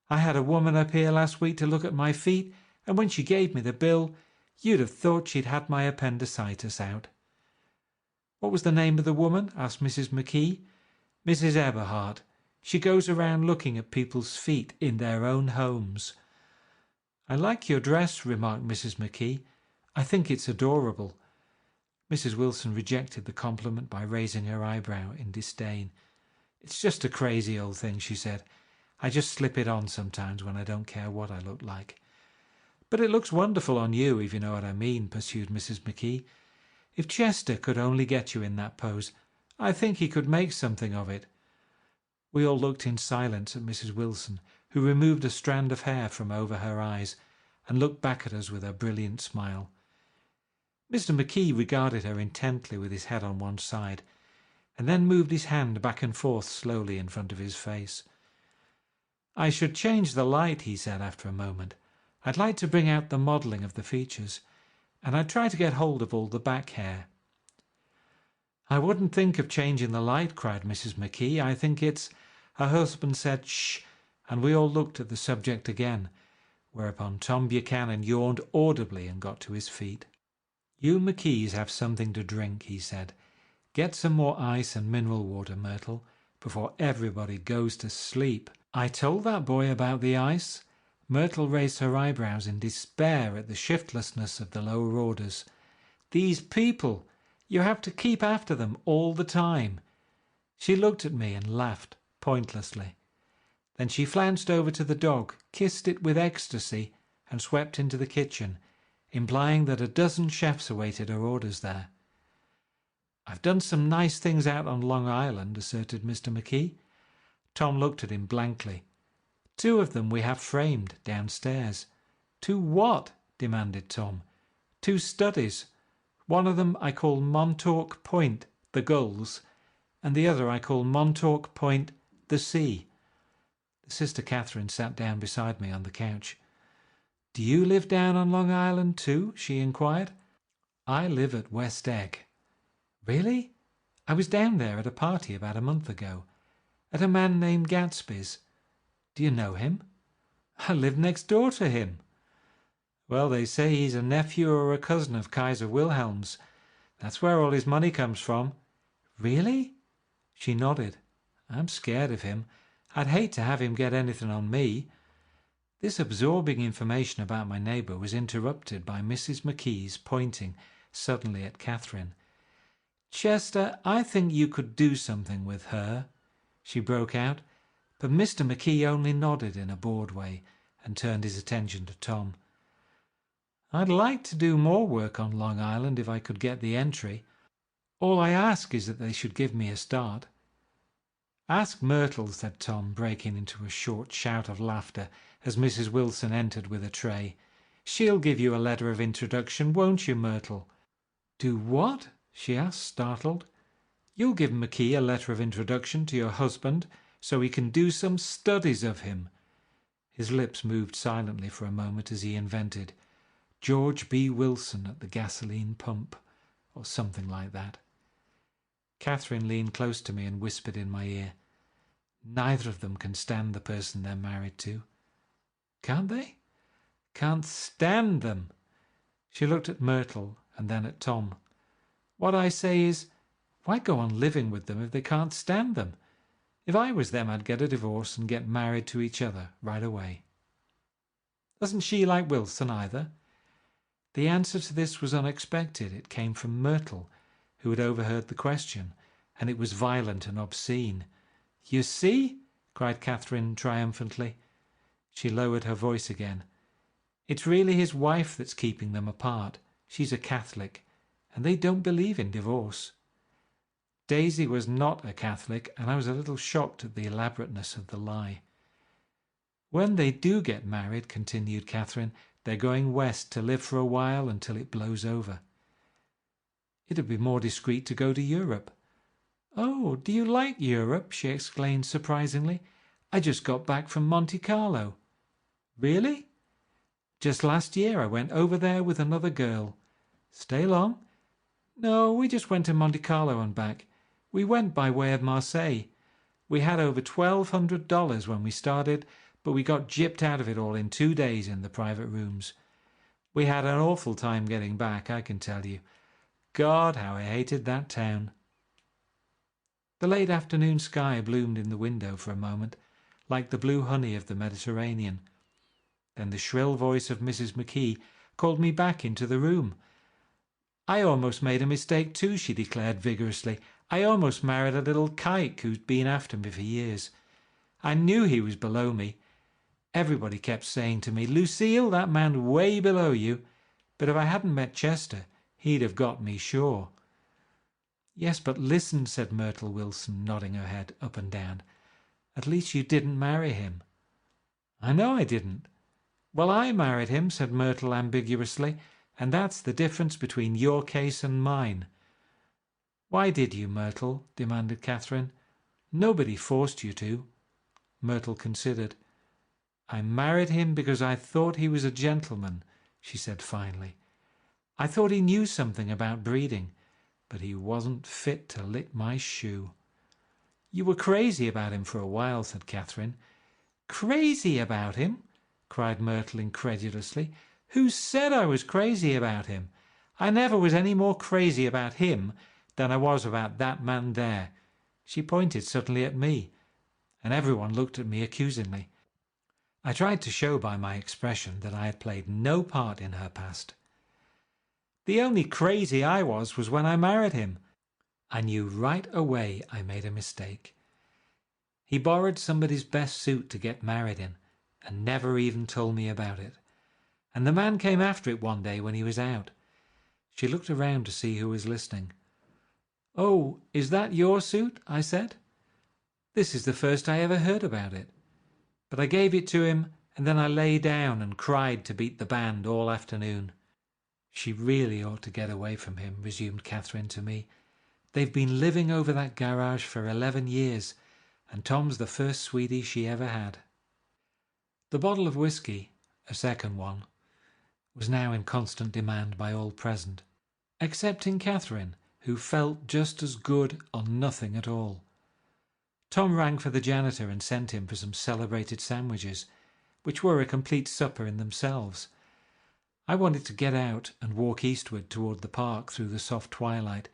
I had a woman up here last week to look at my feet, and when she gave me the bill, you'd have thought she'd had my appendicitis out." "What was the name of the woman?" asked Mrs. McKee. "Mrs. Eberhardt. She goes around looking at people's feet in their own homes." "I like your dress," remarked Mrs. McKee. "I think it's adorable." Mrs. Wilson rejected the compliment by raising her eyebrow in disdain. "It's just a crazy old thing," she said. "I just slip it on sometimes when I don't care what I look like." "But it looks wonderful on you, if you know what I mean," pursued Mrs. McKee. "If Chester could only get you in that pose, I think he could make something of it." We all looked in silence at Mrs. Wilson, who removed a strand of hair from over her eyes and looked back at us with her brilliant smile. Mr. McKee regarded her intently with his head on one side, and then moved his hand back and forth slowly in front of his face. "I should change the light," he said after a moment. "I'd like to bring out the modelling of the features, and I'd try to get hold of all the back hair." "I wouldn't think of changing the light," cried Mrs. McKee. "I think it's—" Her husband said "shh," and we all looked at the subject again, whereupon Tom Buchanan yawned audibly and got to his feet. "You McKees have something to drink," he said. "Get some more ice and mineral water, Myrtle, before everybody goes to sleep." "I told that boy about the ice." Myrtle raised her eyebrows in despair at the shiftlessness of the lower orders. "These people! You have to keep after them all the time." She looked at me and laughed pointlessly. Then she flounced over to the dog, kissed it with ecstasy, and swept into the kitchen, implying that a dozen chefs awaited her orders there. "I've done some nice things out on Long Island," asserted Mr. McKee. Tom looked at him blankly. "2 of them we have framed downstairs." "2 what?" demanded Tom. "2 studies. One of them I call Montauk Point, the Gulls, and the other I call Montauk Point, the Sea." The Sister Catherine sat down beside me on the couch. "Do you live down on Long Island too?" she inquired. "I live at West Egg." "Really? I was down there at a party about a month ago, at a man named Gatsby's. Do you know him?" "I live next door to him." "Well, they say he's a nephew or a cousin of Kaiser Wilhelm's. That's where all his money comes from." "Really?" She nodded. "I'm scared of him. I'd hate to have him get anything on me." This absorbing information about my neighbour was interrupted by Mrs. McKee's pointing suddenly at Catherine. "Chester, I think you could do something with her," she broke out, but Mr. McKee only nodded in a bored way and turned his attention to Tom. "I'd like to do more work on Long Island if I could get the entry. All I ask is that they should give me a start." "Ask Myrtle," said Tom, breaking into a short shout of laughter as Mrs. Wilson entered with a tray. "She'll give you a letter of introduction, won't you, Myrtle?" "Do what?" she asked, startled. You'll give McKee a letter of introduction to your husband so he can do some studies of him." His lips moved silently for a moment as he invented George B. Wilson at the gasoline pump, or something like that. Catherine leaned close to me and whispered in my ear, "Neither of them can stand the person they're married to." "Can't they?" "Can't stand them." She looked at Myrtle and then at Tom. "What I say is, why go on living with them if they can't stand them? If I was them, I'd get a divorce and get married to each other right away." "Doesn't she like Wilson either?" The answer to this was unexpected. It came from Myrtle, who had overheard the question, and it was violent and obscene. "You see?" cried Catherine triumphantly. She lowered her voice again. "It's really his wife that's keeping them apart. She's a Catholic, and they don't believe in divorce." Daisy was not a Catholic, and I was a little shocked at the elaborateness of the lie. "When they do get married," continued Catherine, "they're going west to live for a while until it blows over." "It'd be more discreet to go to Europe." "Oh, do you like Europe?" she exclaimed surprisingly. "I just got back from Monte Carlo." "Really?" "Just last year I went over there with another girl." "Stay long?" "No, we just went to Monte Carlo and back. We went by way of Marseille. We had over $1,200 when we started, but we got gypped out of it all in 2 days in the private rooms. We had an awful time getting back, I can tell you. God, how I hated that town." The late afternoon sky bloomed in the window for a moment, like the blue honey of the Mediterranean. Then the shrill voice of Mrs. McKee called me back into the room. "I almost made a mistake too," she declared vigorously. "I almost married a little kike who's been after me for years. I knew he was below me. Everybody kept saying to me, 'Lucille, that man's way below you.' But if I hadn't met Chester, he'd have got me sure." "Yes, but listen," said Myrtle Wilson, nodding her head up and down. "At least you didn't marry him." "I know I didn't." "Well, I married him," said Myrtle ambiguously, "and that's the difference between your case and mine." "Why did you, Myrtle?" demanded Catherine. "Nobody forced you to." Myrtle considered. "I married him because I thought he was a gentleman," she said finally. "I thought he knew something about breeding, but he wasn't fit to lick my shoe." "You were crazy about him for a while," said Catherine. "Crazy about him?" cried Myrtle incredulously. "Who said I was crazy about him? I never was any more crazy about him than I was about that man there." She pointed suddenly at me, and everyone looked at me accusingly. I tried to show by my expression that I had played no part in her past. "The only crazy I was when I married him. I knew right away I made a mistake. He borrowed somebody's best suit to get married in, and never even told me about it. And the man came after it one day when he was out." She looked around to see who was listening. "Oh, is that your suit?" I said. "This is the first I ever heard about it. But I gave it to him, and then I lay down and cried to beat the band all afternoon." "She really ought to get away from him," resumed Catherine to me. "They've been living over that garage for 11 years, and Tom's the first sweetie she ever had." The bottle of whiskey, a second one, was now in constant demand by all present, excepting Catherine, who felt just as good on nothing at all. Tom rang for the janitor and sent him for some celebrated sandwiches, which were a complete supper in themselves. I wanted to get out and walk eastward toward the park through the soft twilight,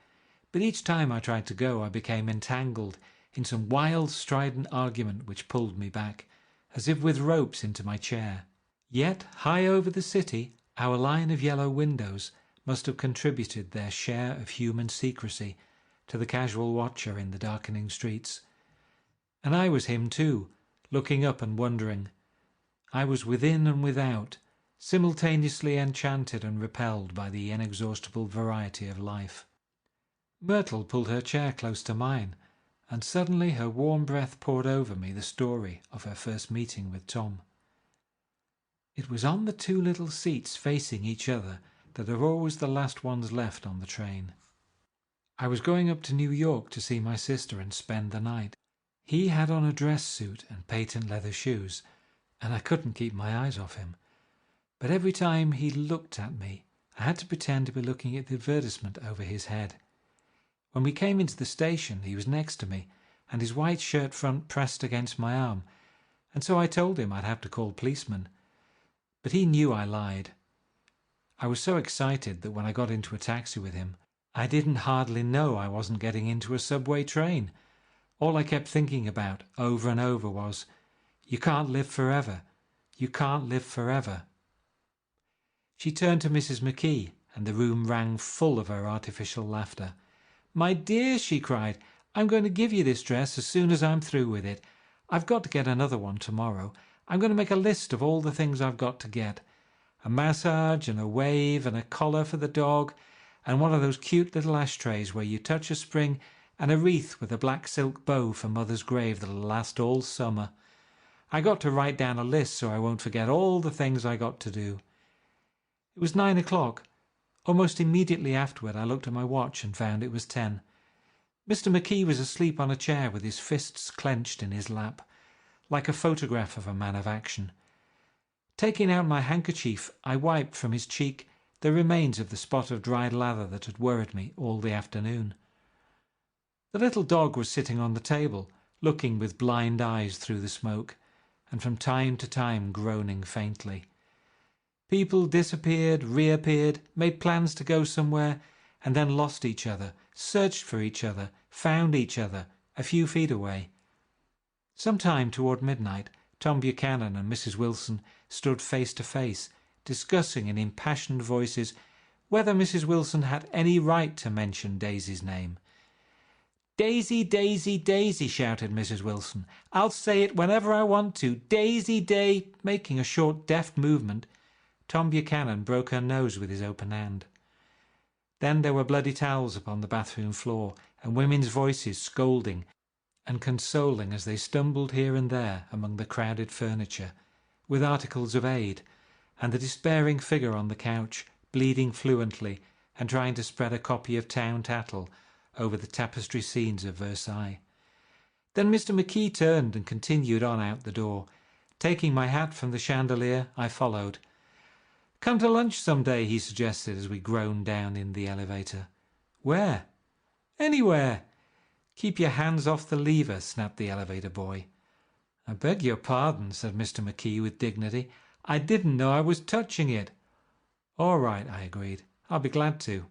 but each time I tried to go I became entangled in some wild strident argument which pulled me back, as if with ropes, into my chair. Yet high over the city our line of yellow windows must have contributed their share of human secrecy to the casual watcher in the darkening streets. And I was him too, looking up and wondering. I was within and without, simultaneously enchanted and repelled by the inexhaustible variety of life. Myrtle pulled her chair close to mine, and suddenly her warm breath poured over me the story of her first meeting with Tom. It was on the 2 little seats facing each other that are always the last ones left on the train. I was going up to New York to see my sister and spend the night. He had on a dress suit and patent leather shoes, and I couldn't keep my eyes off him. But every time he looked at me, I had to pretend to be looking at the advertisement over his head. When we came into the station, he was next to me, and his white shirt front pressed against my arm, and so I told him I'd have to call policemen. But he knew I lied. I was so excited that when I got into a taxi with him, I didn't hardly know I wasn't getting into a subway train. All I kept thinking about over and over was, "You can't live forever. You can't live forever." She turned to Mrs. McKee, and the room rang full of her artificial laughter. "My dear," she cried, "I'm going to give you this dress as soon as I'm through with it. I've got to get another one tomorrow. I'm going to make a list of all the things I've got to get. A massage and a wave and a collar for the dog, and one of those cute little ashtrays where you touch a spring, and a wreath with a black silk bow for Mother's grave that'll last all summer. I got to write down a list so I won't forget all the things I got to do." It was 9 o'clock. Almost immediately afterward I looked at my watch and found it was 10. Mr. McKee was asleep on a chair with his fists clenched in his lap, like a photograph of a man of action. Taking out my handkerchief, I wiped from his cheek the remains of the spot of dried lather that had worried me all the afternoon. The little dog was sitting on the table, looking with blind eyes through the smoke, and from time to time groaning faintly. People disappeared, reappeared, made plans to go somewhere, and then lost each other, searched for each other, found each other a few feet away. Sometime toward midnight, Tom Buchanan and Mrs. Wilson stood face to face, discussing in impassioned voices whether Mrs. Wilson had any right to mention Daisy's name. "Daisy, Daisy, Daisy," shouted Mrs. Wilson. "I'll say it whenever I want to. Daisy, making a short, deft movement. Tom Buchanan broke her nose with his open hand. Then there were bloody towels upon the bathroom floor, and women's voices scolding and consoling as they stumbled here and there among the crowded furniture, with articles of aid, and the despairing figure on the couch, bleeding fluently and trying to spread a copy of Town Tattle over the tapestry scenes of Versailles. Then Mr. McKee turned and continued on out the door. Taking my hat from the chandelier, I followed. "Come to lunch some day," he suggested as we groaned down in the elevator. "Where?" "Anywhere." "Keep your hands off the lever," snapped the elevator boy. "I beg your pardon," said Mr. McKee with dignity. "I didn't know I was touching it." "All right," I agreed. "I'll be glad to."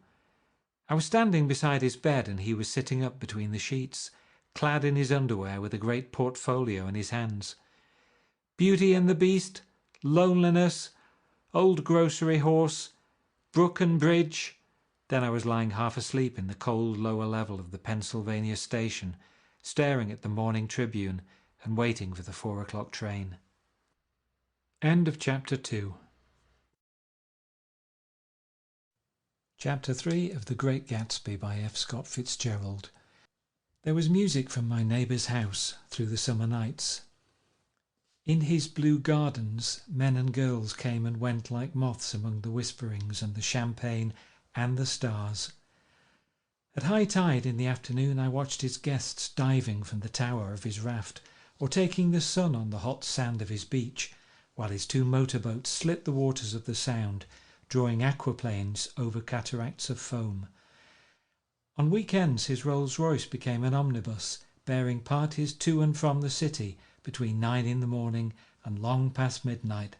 I was standing beside his bed and he was sitting up between the sheets, clad in his underwear with a great portfolio in his hands. Beauty and the Beast, Loneliness, Old Grocery Horse, Brook and Bridge. Then I was lying half asleep in the cold lower level of the Pennsylvania station, staring at the Morning Tribune and waiting for the 4 o'clock train. End of Chapter 2. Chapter 3 of The Great Gatsby by F. Scott Fitzgerald. There was music from my neighbour's house through the summer nights. In his blue gardens, men and girls came and went like moths among the whisperings and the champagne and the stars. At high tide in the afternoon I watched his guests diving from the tower of his raft or taking the sun on the hot sand of his beach, while his 2 motorboats slit the waters of the Sound, drawing aquaplanes over cataracts of foam. On weekends his Rolls-Royce became an omnibus, bearing parties to and from the city between 9 in the morning and long past midnight,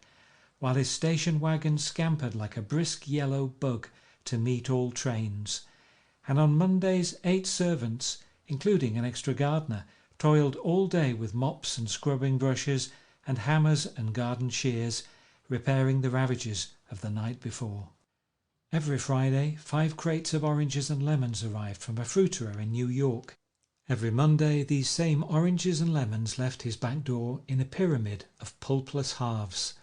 while his station wagon scampered like a brisk yellow bug to meet all trains. And on Mondays 8 servants, including an extra gardener, toiled all day with mops and scrubbing brushes and hammers and garden shears, repairing the ravages of the night before. Every Friday 5 crates of oranges and lemons arrived from a fruiterer in New York. Every Monday these same oranges and lemons left his back door in a pyramid of pulpless halves.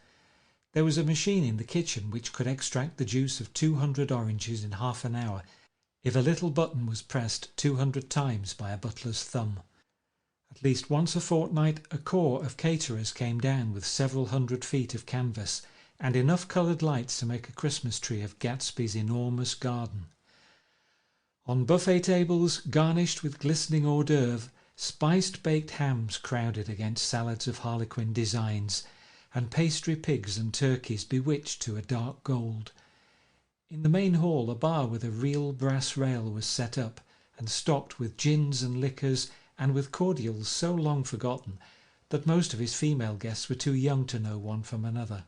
There was a machine in the kitchen which could extract the juice of 200 oranges in half an hour if a little button was pressed 200 times by a butler's thumb. At least once a fortnight a corps of caterers came down with several hundred feet of canvas and enough coloured lights to make a Christmas tree of Gatsby's enormous garden. On buffet tables, garnished with glistening hors d'oeuvre, spiced baked hams crowded against salads of harlequin designs, and pastry pigs and turkeys bewitched to a dark gold. In the main hall a bar with a real brass rail was set up, and stocked with gins and liquors and with cordials so long forgotten that most of his female guests were too young to know one from another.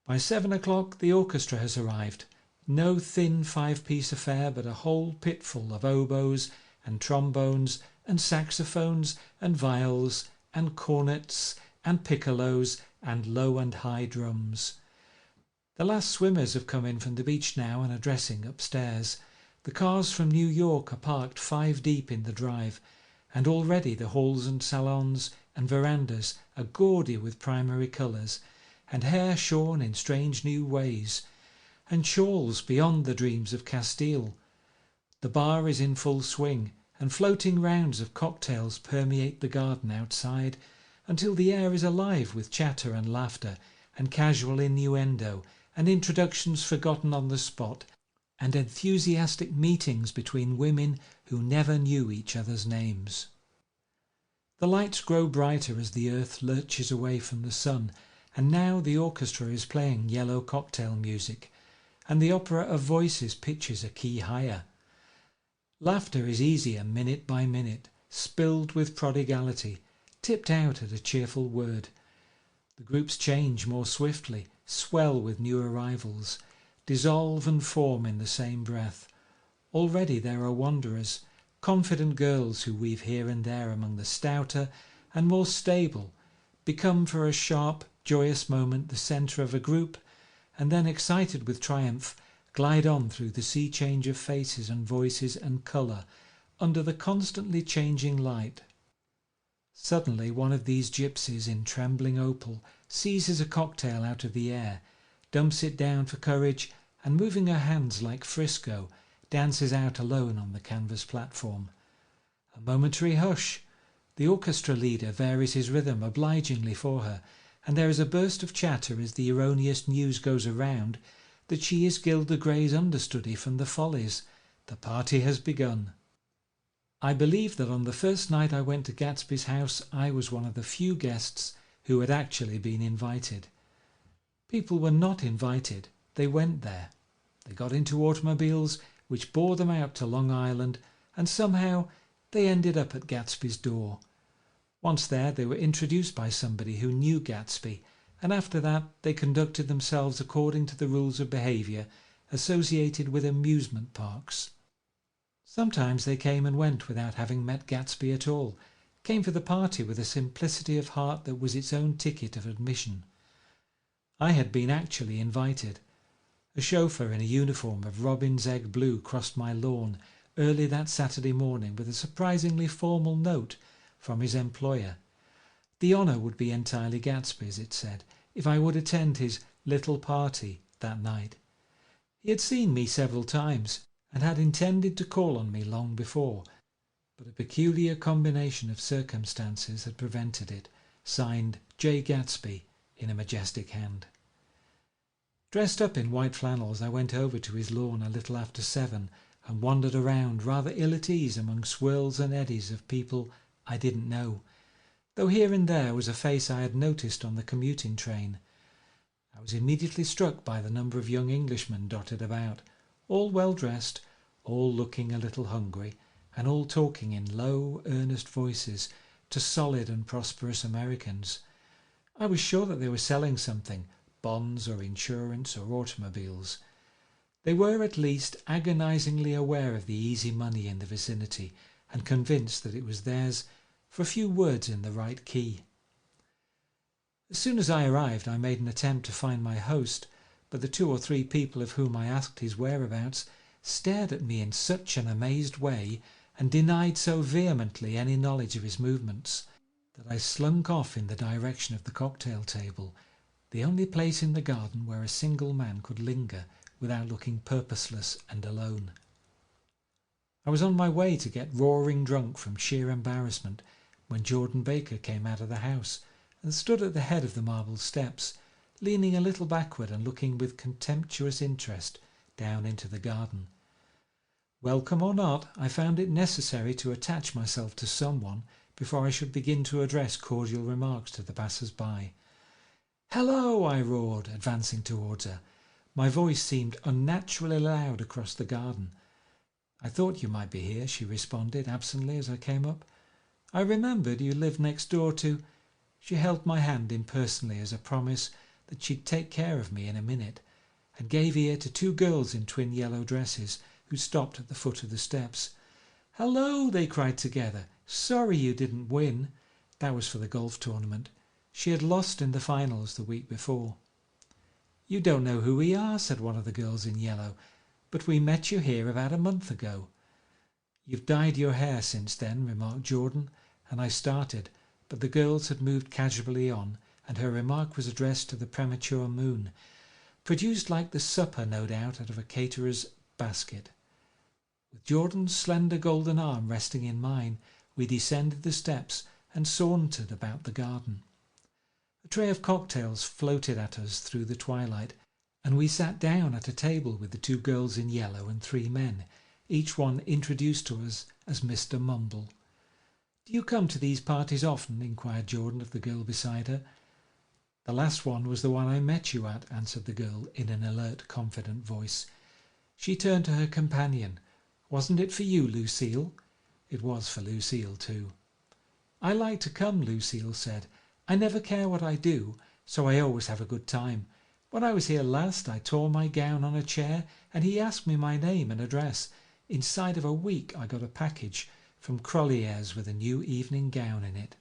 By 7 o'clock the orchestra has arrived. No thin 5-piece affair, but a whole pitful of oboes and trombones and saxophones and viols and cornets and piccolos and low and high drums. The last swimmers have come in from the beach now and are dressing upstairs. The cars from New York are parked 5 deep in the drive, and already the halls and salons and verandas are gaudy with primary colours, and hair shorn in strange new ways, and shawls beyond the dreams of Castile. The bar is in full swing, and floating rounds of cocktails permeate the garden outside, until the air is alive with chatter and laughter, and casual innuendo, and introductions forgotten on the spot, and enthusiastic meetings between women who never knew each other's names. The lights grow brighter as the earth lurches away from the sun, and now the orchestra is playing yellow cocktail music, and the opera of voices pitches a key higher. Laughter is easier minute by minute, spilled with prodigality, tipped out at a cheerful word. The groups change more swiftly, swell with new arrivals, dissolve and form in the same breath. Already there are wanderers, confident girls who weave here and there among the stouter and more stable, become for a sharp, joyous moment the centre of a group, and then, excited with triumph, glide on through the sea change of faces and voices and colour, under the constantly changing light. Suddenly one of these gypsies in trembling opal seizes a cocktail out of the air, dumps it down for courage, and moving her hands like Frisco, dances out alone on the canvas platform. A momentary hush. The orchestra leader varies his rhythm obligingly for her, and there is a burst of chatter as the erroneous news goes around that she is Gilda Gray's understudy from the Follies. The party has begun. I believe that on the first night I went to Gatsby's house I was one of the few guests who had actually been invited. People were not invited, they went there. They got into automobiles which bore them out to Long Island, and somehow they ended up at Gatsby's door. Once there they were introduced by somebody who knew Gatsby, and after that they conducted themselves according to the rules of behaviour associated with amusement parks. Sometimes they came and went without having met Gatsby at all, came for the party with a simplicity of heart that was its own ticket of admission. I had been actually invited. A chauffeur in a uniform of robin's egg blue crossed my lawn early that Saturday morning with a surprisingly formal note from his employer. The honour would be entirely Gatsby's, it said, if I would attend his little party that night. He had seen me several times and had intended to call on me long before, but a peculiar combination of circumstances had prevented it. Signed Jay Gatsby in a majestic hand. Dressed up in white flannels, I went over to his lawn a little after 7 and wandered around rather ill at ease among swirls and eddies of people I didn't know, though here and there was a face I had noticed on the commuting train. I was immediately struck by the number of young Englishmen dotted about, all well dressed, all looking a little hungry, and all talking in low, earnest voices to solid and prosperous Americans. I was sure that they were selling something, bonds or insurance or automobiles. They were at least agonizingly aware of the easy money in the vicinity and convinced that it was theirs for a few words in the right key. As soon as I arrived, I made an attempt to find my host, but the 2 or 3 people of whom I asked his whereabouts stared at me in such an amazed way and denied so vehemently any knowledge of his movements that I slunk off in the direction of the cocktail table, the only place in the garden where a single man could linger without looking purposeless and alone. I was on my way to get roaring drunk from sheer embarrassment when Jordan Baker came out of the house and stood at the head of the marble steps, leaning a little backward and looking with contemptuous interest down into the garden. Welcome or not, I found it necessary to attach myself to someone before I should begin to address cordial remarks to the passers-by. "Hello!" I roared, advancing towards her. My voice seemed unnaturally loud across the garden. "I thought you might be here," she responded absently as I came up. "I remembered you lived next door to—" She held my hand impersonally as a promise that she'd take care of me in a minute, and gave ear to two girls in twin yellow dresses who stopped at the foot of the steps. "Hello!" they cried together. "Sorry you didn't win." That was for the golf tournament. She had lost in the finals the week before. "You don't know who we are," said one of the girls in yellow, "but we met you here about a month ago." "You've dyed your hair since then," remarked Jordan, and I started, but the girls had moved casually on, and her remark was addressed to the premature moon, produced like the supper, no doubt, out of a caterer's basket. With Jordan's slender golden arm resting in mine, we descended the steps and sauntered about the garden. A tray of cocktails floated at us through the twilight, and we sat down at a table with the two girls in yellow and three men, each one introduced to us as Mr. Mumble. "Do you come to these parties often?" inquired Jordan of the girl beside her. "The last one was the one I met you at," answered the girl in an alert, confident voice. She turned to her companion. "Wasn't it for you, Lucille?" It was for Lucille too. "I like to come," Lucille said. "I never care what I do, so I always have a good time. When I was here last, I tore my gown on a chair, and he asked me my name and address. Inside of a week, I got a package from Crollier's with a new evening gown in it."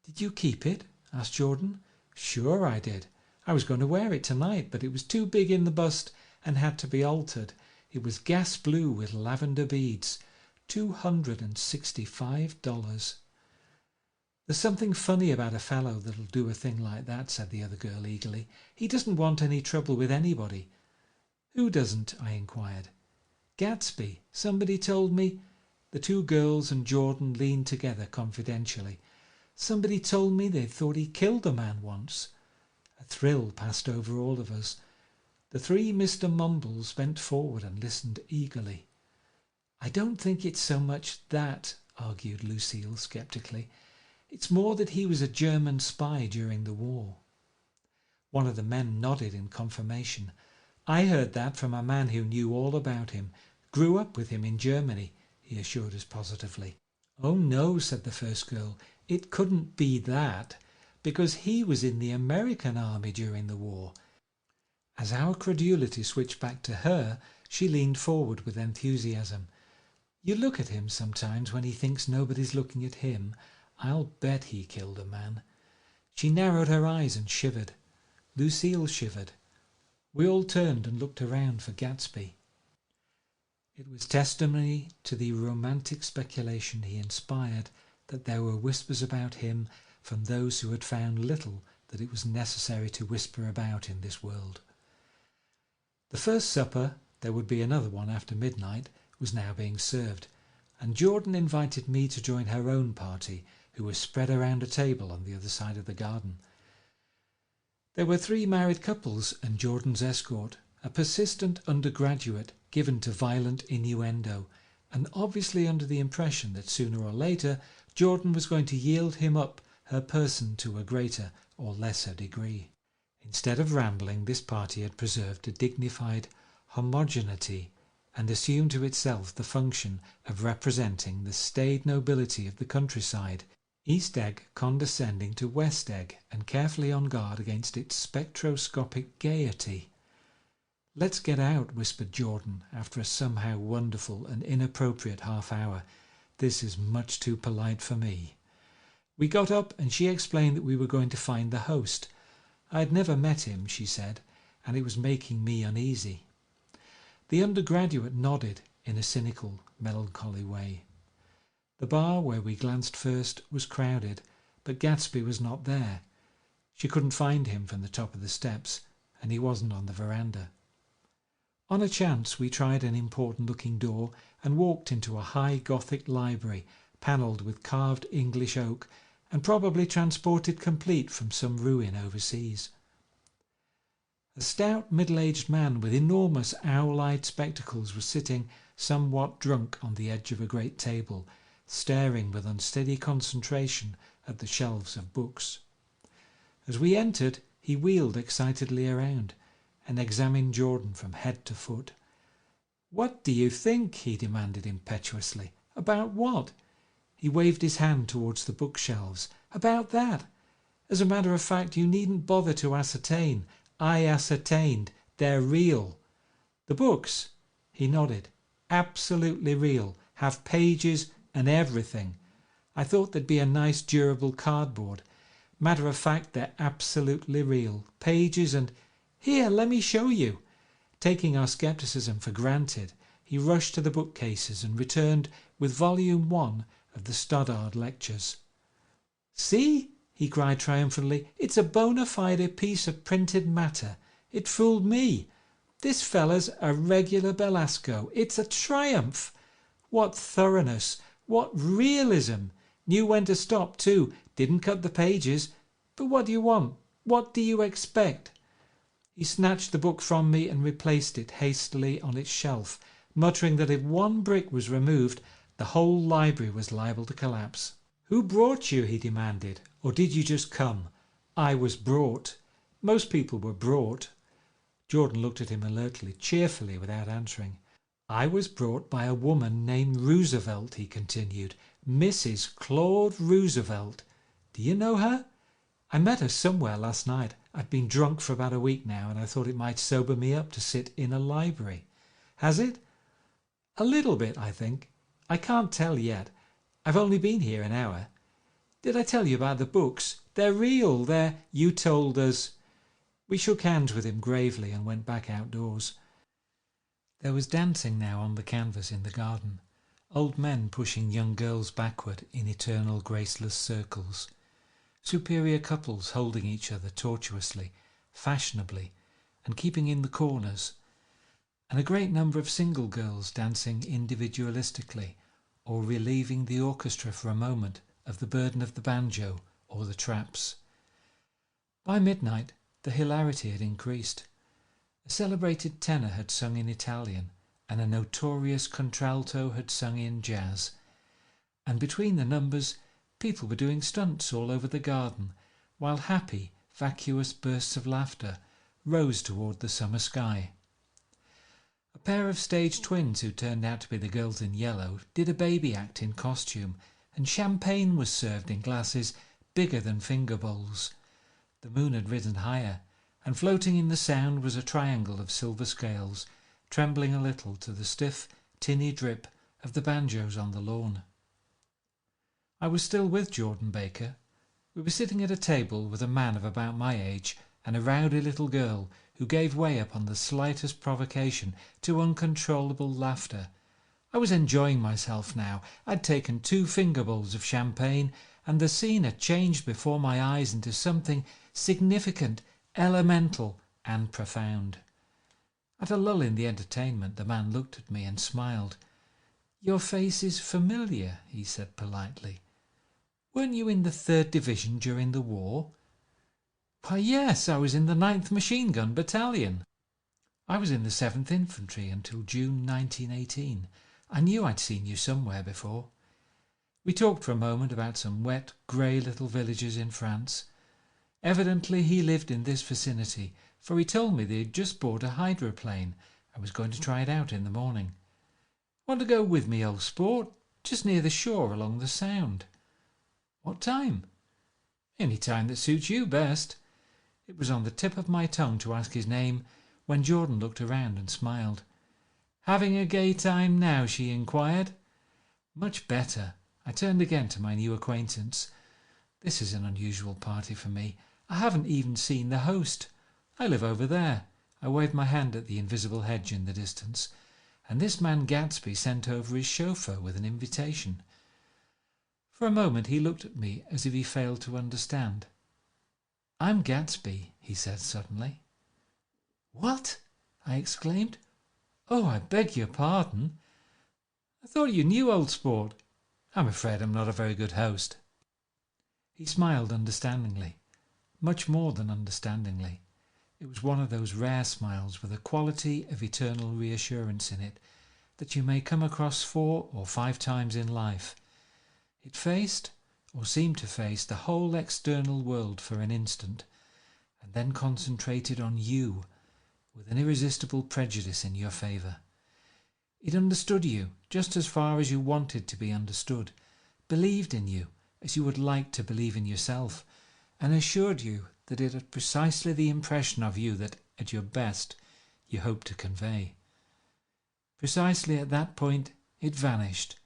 "Did you keep it?" asked Jordan. "Sure I did. I was going to wear it tonight, but it was too big in the bust and had to be altered. It was gas blue with lavender beads. $265. "There's something funny about a fellow that'll do a thing like that," said the other girl eagerly. "He doesn't want any trouble with anybody." "Who doesn't?" I inquired. "Gatsby. Somebody told me—" The two girls and Jordan leaned together confidentially. "Somebody told me they thought he killed a man once." A thrill passed over all of us. The three Mr. Mumbles bent forward and listened eagerly. "I don't think it's so much that," argued Lucille sceptically. "It's more that he was a German spy during the war." One of the men nodded in confirmation. "I heard that from a man who knew all about him. Grew up with him in Germany," he assured us positively. "Oh no," said the first girl. "It couldn't be that, because he was in the American army during the war." As our credulity switched back to her, she leaned forward with enthusiasm. "You look at him sometimes when he thinks nobody's looking at him. I'll bet he killed a man." She narrowed her eyes and shivered. Lucille shivered. We all turned and looked around for Gatsby. It was testimony to the romantic speculation he inspired that there were whispers about him from those who had found little that it was necessary to whisper about in this world. The first supper, there would be another one after midnight, was now being served, and Jordan invited me to join her own party, who was spread around a table on the other side of the garden. There were three married couples and Jordan's escort, a persistent undergraduate given to violent innuendo, and obviously under the impression that sooner or later Jordan was going to yield him up her person to a greater or lesser degree. Instead of rambling, this party had preserved a dignified homogeneity and assumed to itself the function of representing the staid nobility of the countryside, East Egg condescending to West Egg and carefully on guard against its spectroscopic gaiety. "Let's get out," whispered Jordan after a somehow wonderful and inappropriate half hour. "This is much too polite for me." We got up and she explained that we were going to find the host. I had never met him, she said, and it was making me uneasy. The undergraduate nodded in a cynical, melancholy way. The bar where we glanced first was crowded, but Gatsby was not there. She couldn't find him from the top of the steps, and he wasn't on the veranda. On a chance we tried an important-looking door and walked into a high Gothic library, panelled with carved English oak, and probably transported complete from some ruin overseas. A stout middle-aged man with enormous owl-eyed spectacles was sitting somewhat drunk on the edge of a great table, staring with unsteady concentration at the shelves of books. As we entered, he wheeled excitedly around and examined Jordan from head to foot. "What do you think?" he demanded impetuously. "About what?" He waved his hand towards the bookshelves. "About that. As a matter of fact, you needn't bother to ascertain. I ascertained. They're real. The books," he nodded, "absolutely real. Have pages and everything. I thought they'd be a nice durable cardboard. Matter of fact, they're absolutely real. Pages and... Here, let me show you." Taking our scepticism for granted, he rushed to the bookcases and returned with volume 1 of the Stoddard Lectures. "See?" he cried triumphantly. "It's a bona fide piece of printed matter. It fooled me. This fella's a regular Belasco. It's a triumph. What thoroughness! What realism! Knew when to stop too. Didn't cut the pages. But what do you want? What do you expect?" He snatched the book from me and replaced it hastily on its shelf, muttering that if one brick was removed, the whole library was liable to collapse. "Who brought you?" he demanded. "Or did you just come?" "I was brought." "Most people were brought." Jordan looked at him alertly, cheerfully, without answering. "I was brought by a woman named Roosevelt," he continued. "Mrs. Claude Roosevelt. Do you know her?" "I met her somewhere last night. I've been drunk for about a week now, and I thought it might sober me up to sit in a library." "Has it?" "A little bit, I think. I can't tell yet. I've only been here an hour. Did I tell you about the books? They're real. You told us." We shook hands with him gravely and went back outdoors. There was dancing now on the canvas in the garden, old men pushing young girls backward in eternal graceless circles, superior couples holding each other tortuously, fashionably, and keeping in the corners, and a great number of single girls dancing individualistically or relieving the orchestra for a moment of the burden of the banjo or the traps. By midnight the hilarity had increased. A celebrated tenor had sung in Italian, and a notorious contralto had sung in jazz, and between the numbers people were doing stunts all over the garden, while happy, vacuous bursts of laughter rose toward the summer sky. A pair of stage twins who turned out to be the girls in yellow did a baby act in costume, and champagne was served in glasses bigger than finger bowls. The moon had risen higher, and floating in the sound was a triangle of silver scales, trembling a little to the stiff, tinny drip of the banjos on the lawn. I was still with Jordan Baker. We were sitting at a table with a man of about my age and a rowdy little girl who gave way upon the slightest provocation to uncontrollable laughter. I was enjoying myself now. I'd taken 2 finger bowls of champagne, and the scene had changed before my eyes into something significant, elemental, and profound. At a lull in the entertainment, the man looked at me and smiled. "Your face is familiar," he said politely. "Weren't you in the 3rd Division during the war?" "Why, yes, I was in the 9th Machine Gun Battalion." "I was in the 7th Infantry until June 1918. I knew I'd seen you somewhere before." We talked for a moment about some wet, grey little villages in France. Evidently he lived in this vicinity, for he told me that he'd just bought a hydroplane and was going to try it out in the morning. "Want to go with me, old sport? Just near the shore along the Sound." "What time?" "Any time that suits you best." It was on the tip of my tongue to ask his name when Jordan looked around and smiled. "Having a gay time now?" she inquired. "Much better." I turned again to my new acquaintance. "This is an unusual party for me. I haven't even seen the host. I live over there." I waved my hand at the invisible hedge in the distance, and this man Gatsby sent over his chauffeur with an invitation. For a moment he looked at me as if he failed to understand. "I'm Gatsby," he said suddenly. "What?" I exclaimed. "Oh, I beg your pardon. I thought you knew, old sport. I'm afraid I'm not a very good host." He smiled understandingly, much more than understandingly. It was one of those rare smiles with a quality of eternal reassurance in it, that you may come across 4 or 5 times in life. It faced, or seemed to face, the whole external world for an instant, and then concentrated on you with an irresistible prejudice in your favour. It understood you just as far as you wanted to be understood, believed in you as you would like to believe in yourself, and assured you that it had precisely the impression of you that, at your best, you hoped to convey. Precisely at that point it vanished,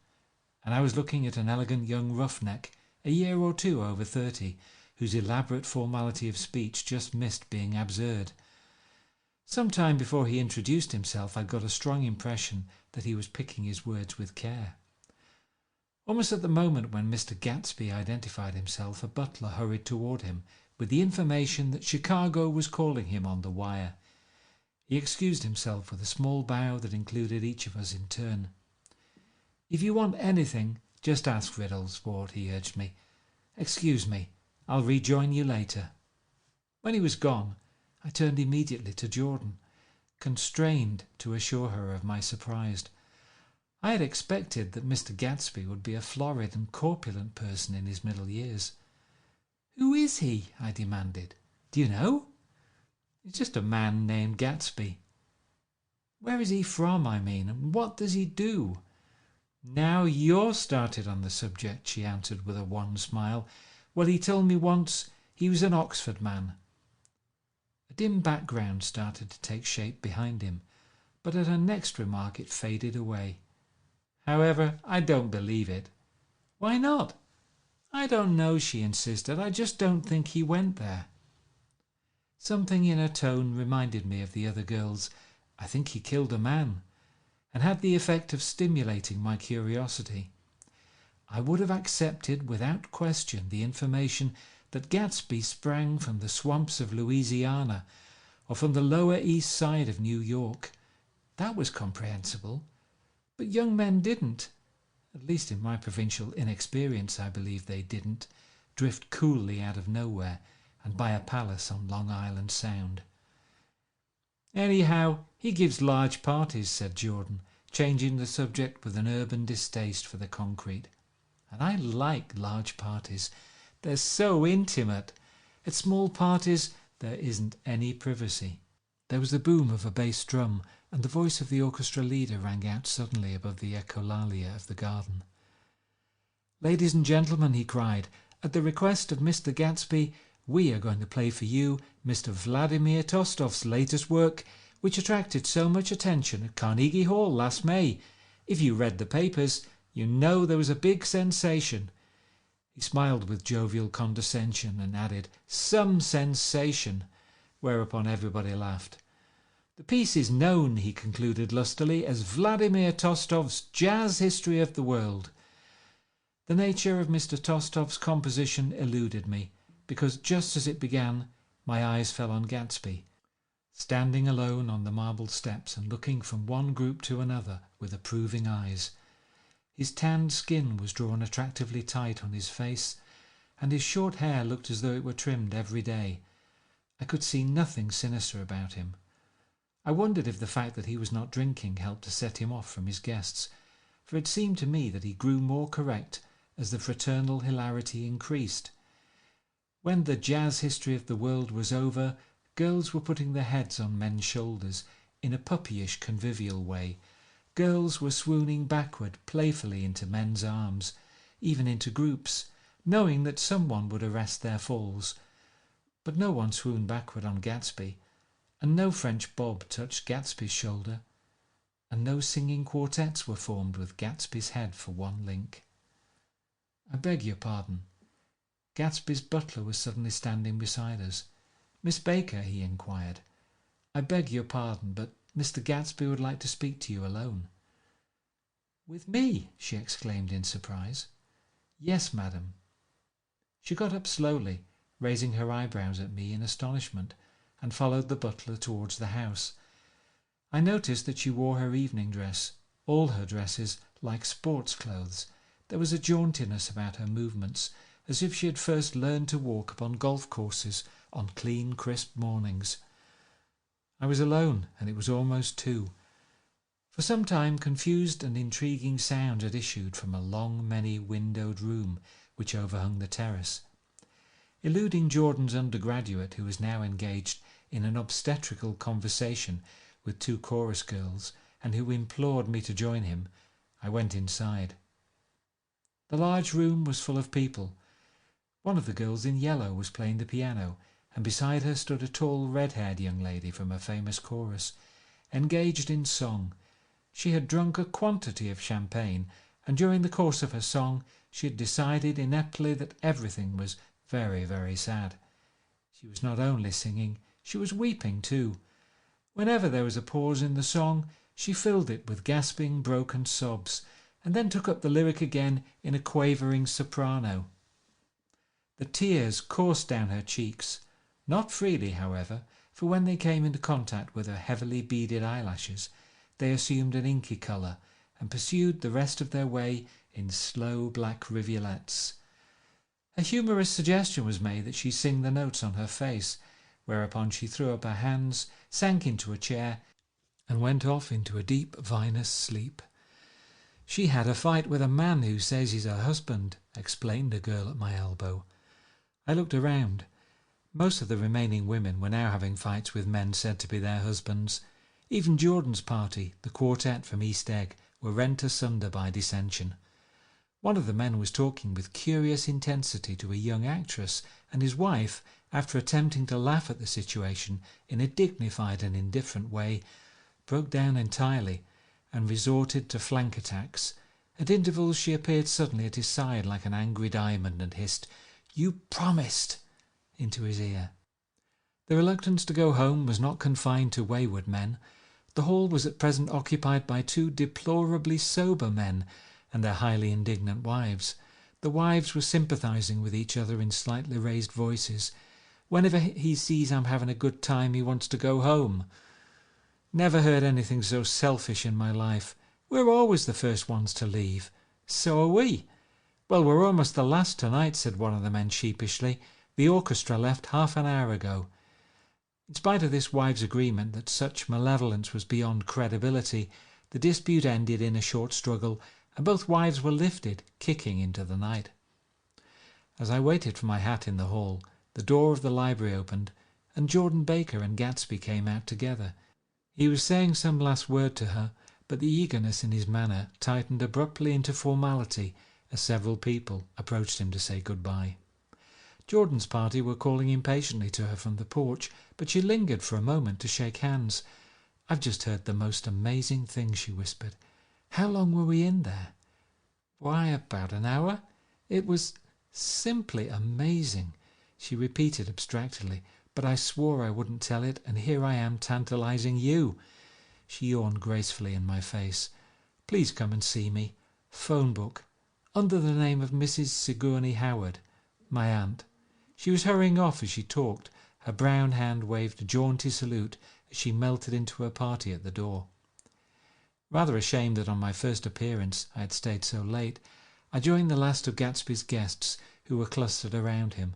and I was looking at an elegant young roughneck, a year or 2 over 30, whose elaborate formality of speech just missed being absurd. Some time before he introduced himself, I got a strong impression that he was picking his words with care. Almost at the moment when Mr. Gatsby identified himself, a butler hurried toward him with the information that Chicago was calling him on the wire. He excused himself with a small bow that included each of us in turn. "If you want anything, just ask Riddles, Ward," he urged me. "Excuse me, I'll rejoin you later." When he was gone, I turned immediately to Jordan, constrained to assure her of my surprise. I had expected that Mr. Gatsby would be a florid and corpulent person in his middle years. "Who is he?" I demanded. "Do you know?" "He's just a man named Gatsby." "Where is he from, I mean, and what does he do?" "Now you're started on the subject," she answered with a wan smile. "Well, he told me once he was an Oxford man." A dim background started to take shape behind him, but at her next remark it faded away. "However, I don't believe it." "Why not?" "I don't know," she insisted. "I just don't think he went there." Something in her tone reminded me of the other girls. "I think he killed a man," and had the effect of stimulating my curiosity. I would have accepted without question the information that Gatsby sprang from the swamps of Louisiana or from the Lower East Side of New York. That was comprehensible. But young men didn't, at least in my provincial inexperience I believe they didn't, drift coolly out of nowhere and buy a palace on Long Island Sound. "Anyhow, he gives large parties," said Jordan, changing the subject with an urban distaste for the concrete. "And I like large parties. They're so intimate. At small parties there isn't any privacy." There was the boom of a bass drum, and the voice of the orchestra leader rang out suddenly above the echolalia of the garden. "Ladies and gentlemen," he cried, "at the request of Mr. Gatsby, we are going to play for you Mr. Vladimir Tostov's latest work, which attracted so much attention at Carnegie Hall last May. If you read the papers, you know there was a big sensation." He smiled with jovial condescension and added, "Some sensation," whereupon everybody laughed. "The piece is known," he concluded lustily, "as Vladimir Tostov's Jazz History of the World." The nature of Mr. Tostov's composition eluded me, because just as it began, my eyes fell on Gatsby, standing alone on the marble steps and looking from one group to another with approving eyes. His tanned skin was drawn attractively tight on his face, and his short hair looked as though it were trimmed every day. I could see nothing sinister about him. I wondered if the fact that he was not drinking helped to set him off from his guests, for it seemed to me that he grew more correct as the fraternal hilarity increased. When the Jazz History of the World was over, girls were putting their heads on men's shoulders in a puppyish convivial way. Girls were swooning backward playfully into men's arms, even into groups, knowing that someone would arrest their falls. But no one swooned backward on Gatsby, and no French bob touched Gatsby's shoulder, and no singing quartets were formed with Gatsby's head for one link. "I beg your pardon." Gatsby's butler was suddenly standing beside us. "Miss Baker," he inquired, "I beg your pardon, but Mr. Gatsby would like to speak to you alone." "With me?" she exclaimed in surprise. "Yes, madam." She got up slowly, raising her eyebrows at me in astonishment, and followed the butler towards the house. I noticed that she wore her evening dress, all her dresses like sports clothes. There was a jauntiness about her movements, as if she had first learned to walk upon golf courses on clean, crisp mornings. I was alone, and it was almost 2. For some time confused and intriguing sounds had issued from a long, many-windowed room which overhung the terrace. Eluding Jordan's undergraduate, who was now engaged in an obstetrical conversation with two chorus girls, and who implored me to join him, I went inside. The large room was full of people. One of the girls in yellow was playing the piano, and beside her stood a tall, red-haired young lady from a famous chorus, engaged in song. She had drunk a quantity of champagne, and during the course of her song she had decided ineptly that everything was very, very sad. She was not only singing, she was weeping too. Whenever there was a pause in the song, she filled it with gasping, broken sobs, and then took up the lyric again in a quavering soprano. The tears coursed down her cheeks, not freely, however, for when they came into contact with her heavily beaded eyelashes, they assumed an inky colour and pursued the rest of their way in slow black rivulets. A humorous suggestion was made that she sing the notes on her face, whereupon she threw up her hands, sank into a chair, and went off into a deep vinous sleep. "She had a fight with a man who says he's her husband," explained a girl at my elbow. I looked around. Most of the remaining women were now having fights with men said to be their husbands. Even Jordan's party, the quartet from East Egg, were rent asunder by dissension. One of the men was talking with curious intensity to a young actress, and his wife, after attempting to laugh at the situation in a dignified and indifferent way, broke down entirely and resorted to flank attacks. At intervals she appeared suddenly at his side like an angry diamond and hissed, "You promised!" into his ear. The reluctance to go home was not confined to wayward men. The hall was at present occupied by two deplorably sober men and their highly indignant wives. The wives were sympathizing with each other in slightly raised voices. "Whenever he sees I'm having a good time, he wants to go home." "Never heard anything so selfish in my life. We're always the first ones to leave." "So are we." "Well, we're almost the last tonight," said one of the men sheepishly. "The orchestra left half an hour ago." In spite of this wives' agreement that such malevolence was beyond credibility, the dispute ended in a short struggle, and both wives were lifted, kicking, into the night. As I waited for my hat in the hall, the door of the library opened, and Jordan Baker and Gatsby came out together. He was saying some last word to her, but the eagerness in his manner tightened abruptly into formality as several people approached him to say goodbye. Jordan's party were calling impatiently to her from the porch, but she lingered for a moment to shake hands. "I've just heard the most amazing thing," she whispered. "How long were we in there?" "Why, about an hour. It was simply amazing," she repeated abstractedly, "but I swore I wouldn't tell it, and here I am tantalizing you." She yawned gracefully in my face. "Please come and see me. Phone book. Under the name of Mrs. Sigourney Howard, my aunt." She was hurrying off as she talked. Her brown hand waved a jaunty salute as she melted into her party at the door. Rather ashamed that on my first appearance I had stayed so late, I joined the last of Gatsby's guests, who were clustered around him.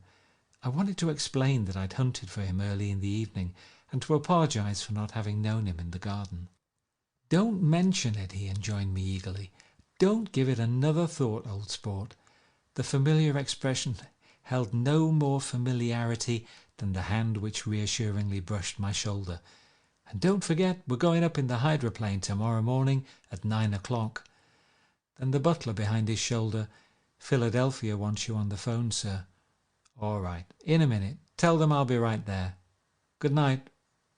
I wanted to explain that I'd hunted for him early in the evening, and to apologize for not having known him in the garden. "Don't mention it," he enjoined me eagerly. "Don't give it another thought, old sport." The familiar expression held no more familiarity than the hand which reassuringly brushed my shoulder. "And don't forget, we're going up in the hydroplane tomorrow morning at 9 o'clock. Then the butler behind his shoulder, "Philadelphia wants you on the phone, sir." "All right, in a minute. Tell them I'll be right there. Good night."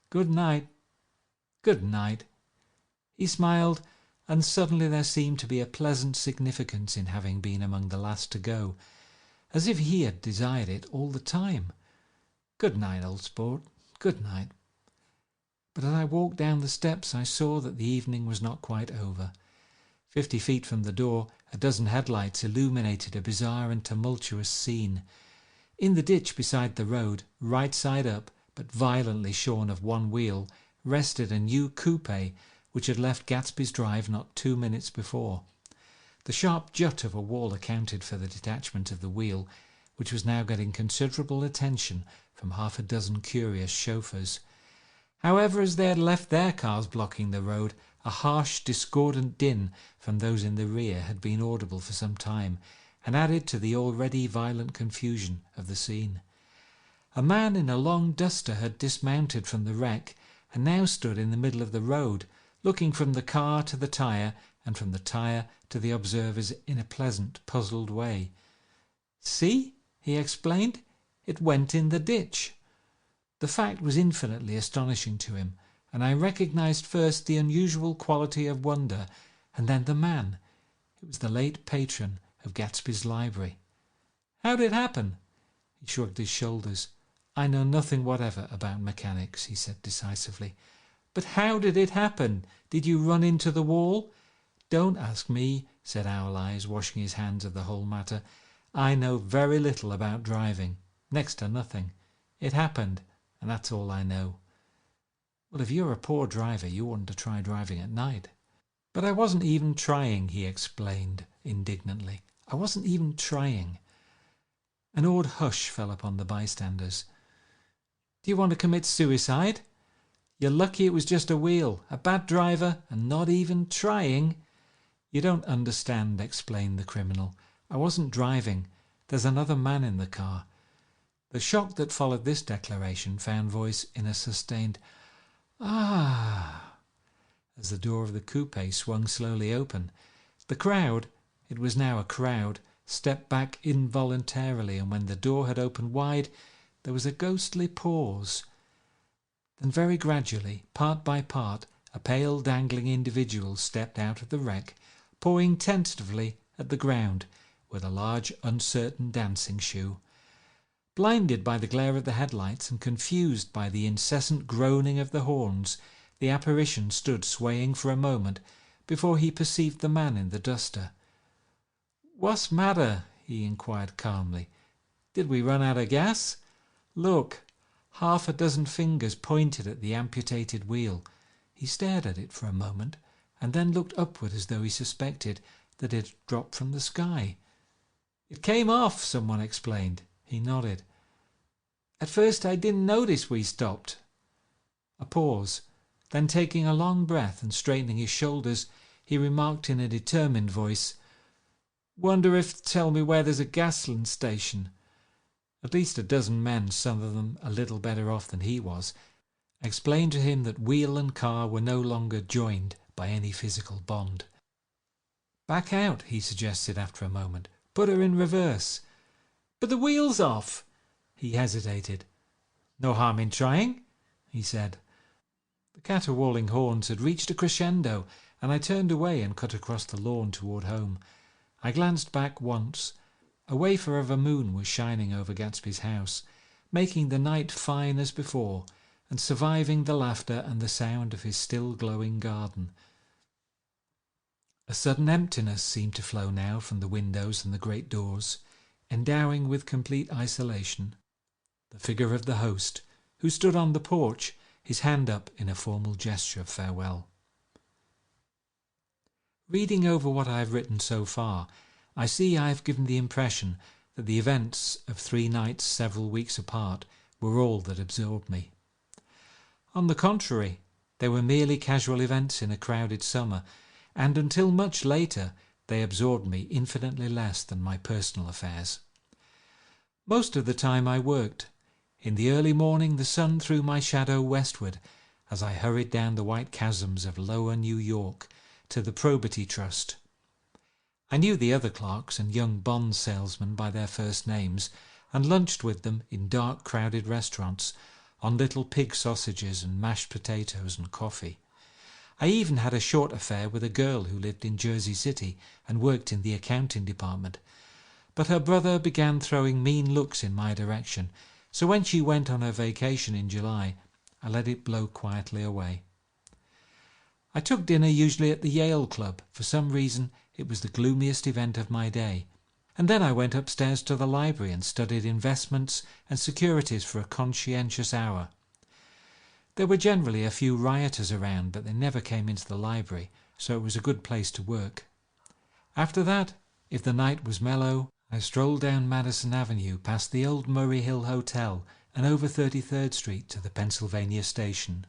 "Good night." "Good night." He smiled, and suddenly there seemed to be a pleasant significance in having been among the last to go, as if he had desired it all the time. "Good night, old sport. Good night." But as I walked down the steps, I saw that the evening was not quite over. 50 feet from the door, a dozen headlights illuminated a bizarre and tumultuous scene. In the ditch beside the road, right side up, but violently shorn of one wheel, rested a new coupe which had left Gatsby's drive not 2 minutes before. The sharp jut of a wall accounted for the detachment of the wheel, which was now getting considerable attention from half a dozen curious chauffeurs. However, as they had left their cars blocking the road, A harsh, discordant din from those in the rear had been audible for some time, and added to the already violent confusion of the scene. A man in a long duster had dismounted from the wreck, and now stood in the middle of the road, looking from the car to the tyre, and from the tyre to the observers in a pleasant, puzzled way. "See," he explained, "it went in the ditch." The fact was infinitely astonishing to him, and I recognized first the unusual quality of wonder, and then the man. It was the late patron of Gatsby's library. "How did it happen?" He shrugged his shoulders. "I know nothing whatever about mechanics," he said decisively. "But how did it happen? Did you run into the wall?" "Don't ask me," said Owl Eyes, washing his hands of the whole matter. "I know very little about driving, next to nothing. It happened, and that's all I know." "Well, if you're a poor driver, you oughtn't to try driving at night." "But I wasn't even trying," he explained indignantly. "I wasn't even trying." An awed hush fell upon the bystanders. "Do you want to commit suicide? You're lucky it was just a wheel, a bad driver, and not even trying." "You don't understand," explained the criminal. "I wasn't driving. There's another man in the car." The shock that followed this declaration found voice in a sustained "Ah!" as the door of the coupe swung slowly open. The crowd, it was now a crowd, stepped back involuntarily, and when the door had opened wide, there was a ghostly pause. Then very gradually, part by part, a pale dangling individual stepped out of the wreck, pawing tentatively at the ground with a large uncertain dancing shoe. Blinded by the glare of the headlights and confused by the incessant groaning of the horns, the apparition stood swaying for a moment before he perceived the man in the duster. "What's matter?" he inquired calmly. "Did we run out of gas? Look." Half a dozen fingers pointed at the amputated wheel. He stared at it for a moment, and then looked upward as though he suspected that it had dropped from the sky. "It came off," someone explained. He nodded. "At first I didn't notice we stopped." A pause. Then, taking a long breath and straightening his shoulders, he remarked in a determined voice, "Wonder if tell me where there's a gasoline station." At least a dozen men, some of them a little better off than he was, explained to him that wheel and car were no longer joined by any physical bond. "Back out," he suggested after a moment. "Put her in reverse." "But the wheel's off." He hesitated. "No harm in trying," he said. The caterwauling horns had reached a crescendo, and I turned away and cut across the lawn toward home. I glanced back once. A wafer of a moon was shining over Gatsby's house, making the night fine as before, and surviving the laughter and the sound of his still glowing garden. A sudden emptiness seemed to flow now from the windows and the great doors, endowing with complete isolation the figure of the host, who stood on the porch, his hand up in a formal gesture of farewell. Reading over what I have written so far, I see I have given the impression that the events of 3 nights several weeks apart were all that absorbed me. On the contrary, they were merely casual events in a crowded summer, and until much later they absorbed me infinitely less than my personal affairs. Most of the time I worked. In the early morning the sun threw my shadow westward as I hurried down the white chasms of lower New York to the Probity Trust. I knew the other clerks and young bond salesmen by their first names, and lunched with them in dark, crowded restaurants on little pig sausages and mashed potatoes and coffee. I even had a short affair with a girl who lived in Jersey City and worked in the accounting department. But her brother began throwing mean looks in my direction, so when she went on her vacation in July, I let it blow quietly away. I took dinner usually at the Yale Club. For some reason, it was the gloomiest event of my day. And then I went upstairs to the library and studied investments and securities for a conscientious hour. There were generally a few rioters around, but they never came into the library, so it was a good place to work. After that, if the night was mellow, I strolled down Madison Avenue past the old Murray Hill Hotel and over 33rd Street to the Pennsylvania Station.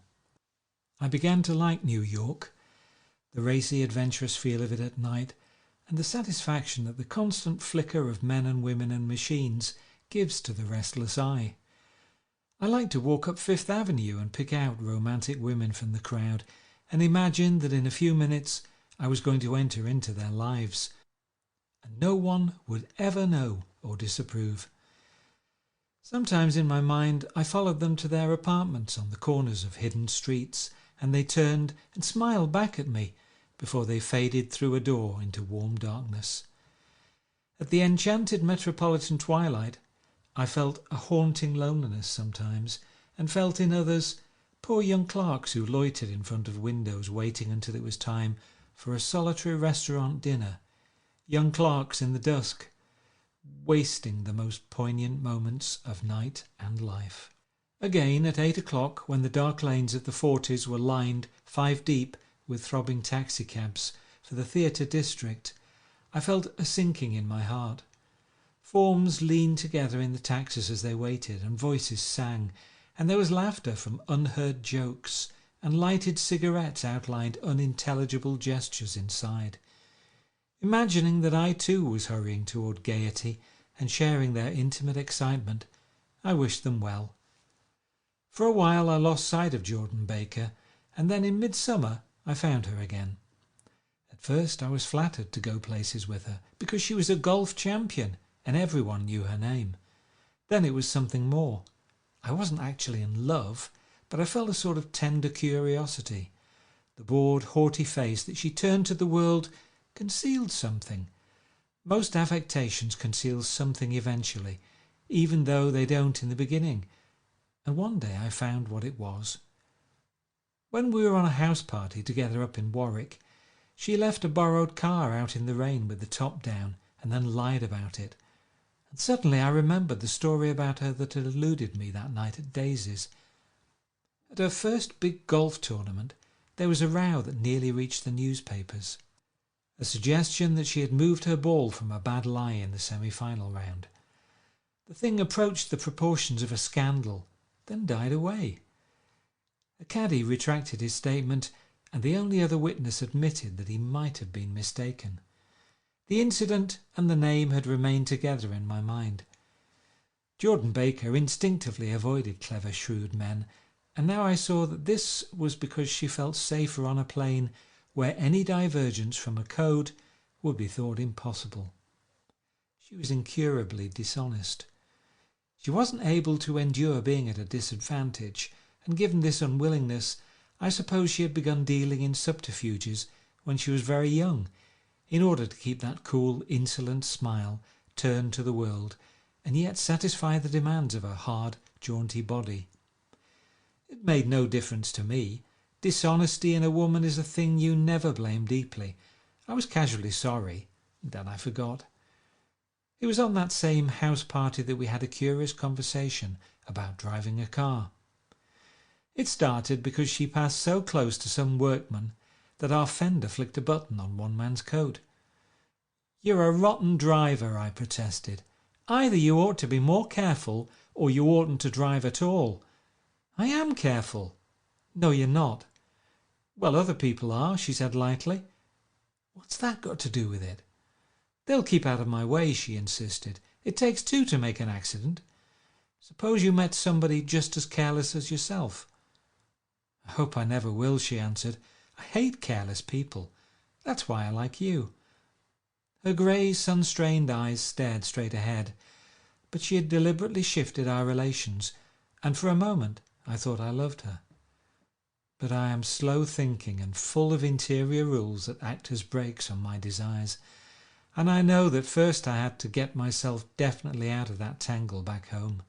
I began to like New York. the racy, adventurous feel of it at night, and the satisfaction that the constant flicker of men and women and machines gives to the restless eye. I like to walk up Fifth Avenue and pick out romantic women from the crowd and imagine that in a few minutes I was going to enter into their lives, and no one would ever know or disapprove. Sometimes in my mind I followed them to their apartments on the corners of hidden streets, and they turned and smiled back at me before they faded through a door into warm darkness. At the enchanted metropolitan twilight, I felt a haunting loneliness sometimes, and felt in others poor young clerks who loitered in front of windows waiting until it was time for a solitary restaurant dinner, young clerks in the dusk, wasting the most poignant moments of night and life. Again, at 8 o'clock, when the dark lanes of the 40s were lined 5 deep with throbbing taxicabs for the theatre district, I felt a sinking in my heart. Forms leaned together in the taxis as they waited, and voices sang, and there was laughter from unheard jokes, and lighted cigarettes outlined unintelligible gestures inside. Imagining that I too was hurrying toward gaiety and sharing their intimate excitement, I wished them well. For a while I lost sight of Jordan Baker, and then in midsummer I found her again. At first I was flattered to go places with her, because she was a golf champion and everyone knew her name. Then it was something more. I wasn't actually in love, but I felt a sort of tender curiosity. The bored, haughty face that she turned to the world concealed something. Most affectations conceal something eventually, even though they don't in the beginning, and one day I found what it was. When we were on a house party together up in Warwick, she left a borrowed car out in the rain with the top down and then lied about it. And suddenly I remembered the story about her that had eluded me that night at Daisy's. At her first big golf tournament, there was a row that nearly reached the newspapers. A suggestion that she had moved her ball from a bad lie in the semi-final round. The thing approached the proportions of a scandal, then died away. A caddy retracted his statement, and the only other witness admitted that he might have been mistaken. The incident and the name had remained together in my mind. Jordan Baker instinctively avoided clever, shrewd men, and now I saw that this was because she felt safer on a plane where any divergence from a code would be thought impossible. She was incurably dishonest. She wasn't able to endure being at a disadvantage, and given this unwillingness, I suppose she had begun dealing in subterfuges when she was very young, in order to keep that cool, insolent smile turned to the world, and yet satisfy the demands of her hard, jaunty body. It made no difference to me. Dishonesty in a woman is a thing you never blame deeply. I was casually sorry, then I forgot. It was on that same house party that we had a curious conversation about driving a car. It started because she passed so close to some workman that our fender flicked a button on one man's coat. "You're a rotten driver," I protested. "Either you ought to be more careful or you oughtn't to drive at all." "I am careful." "No, you're not." "Well, other people are," she said lightly. "What's that got to do with it?" "They'll keep out of my way," she insisted. "It takes two to make an accident. Suppose you met somebody just as careless as yourself." "I hope I never will," she answered. "I hate careless people. That's why I like you." Her grey, sun-strained eyes stared straight ahead, but she had deliberately shifted our relations, and for a moment I thought I loved her. But I am slow thinking and full of interior rules that act as brakes on my desires, and I know that first I had to get myself definitely out of that tangle back home.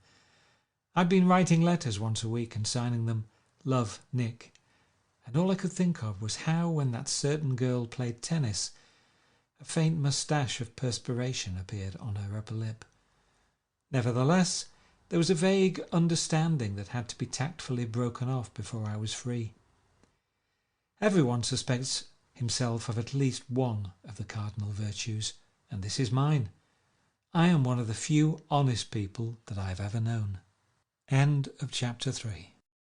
I'd been writing letters once a week and signing them "Love, Nick," and all I could think of was how, when that certain girl played tennis, a faint moustache of perspiration appeared on her upper lip. Nevertheless, there was a vague understanding that had to be tactfully broken off before I was free. Everyone suspects himself of at least one of the cardinal virtues, and this is mine. I am one of the few honest people that I have ever known. End of chapter 3.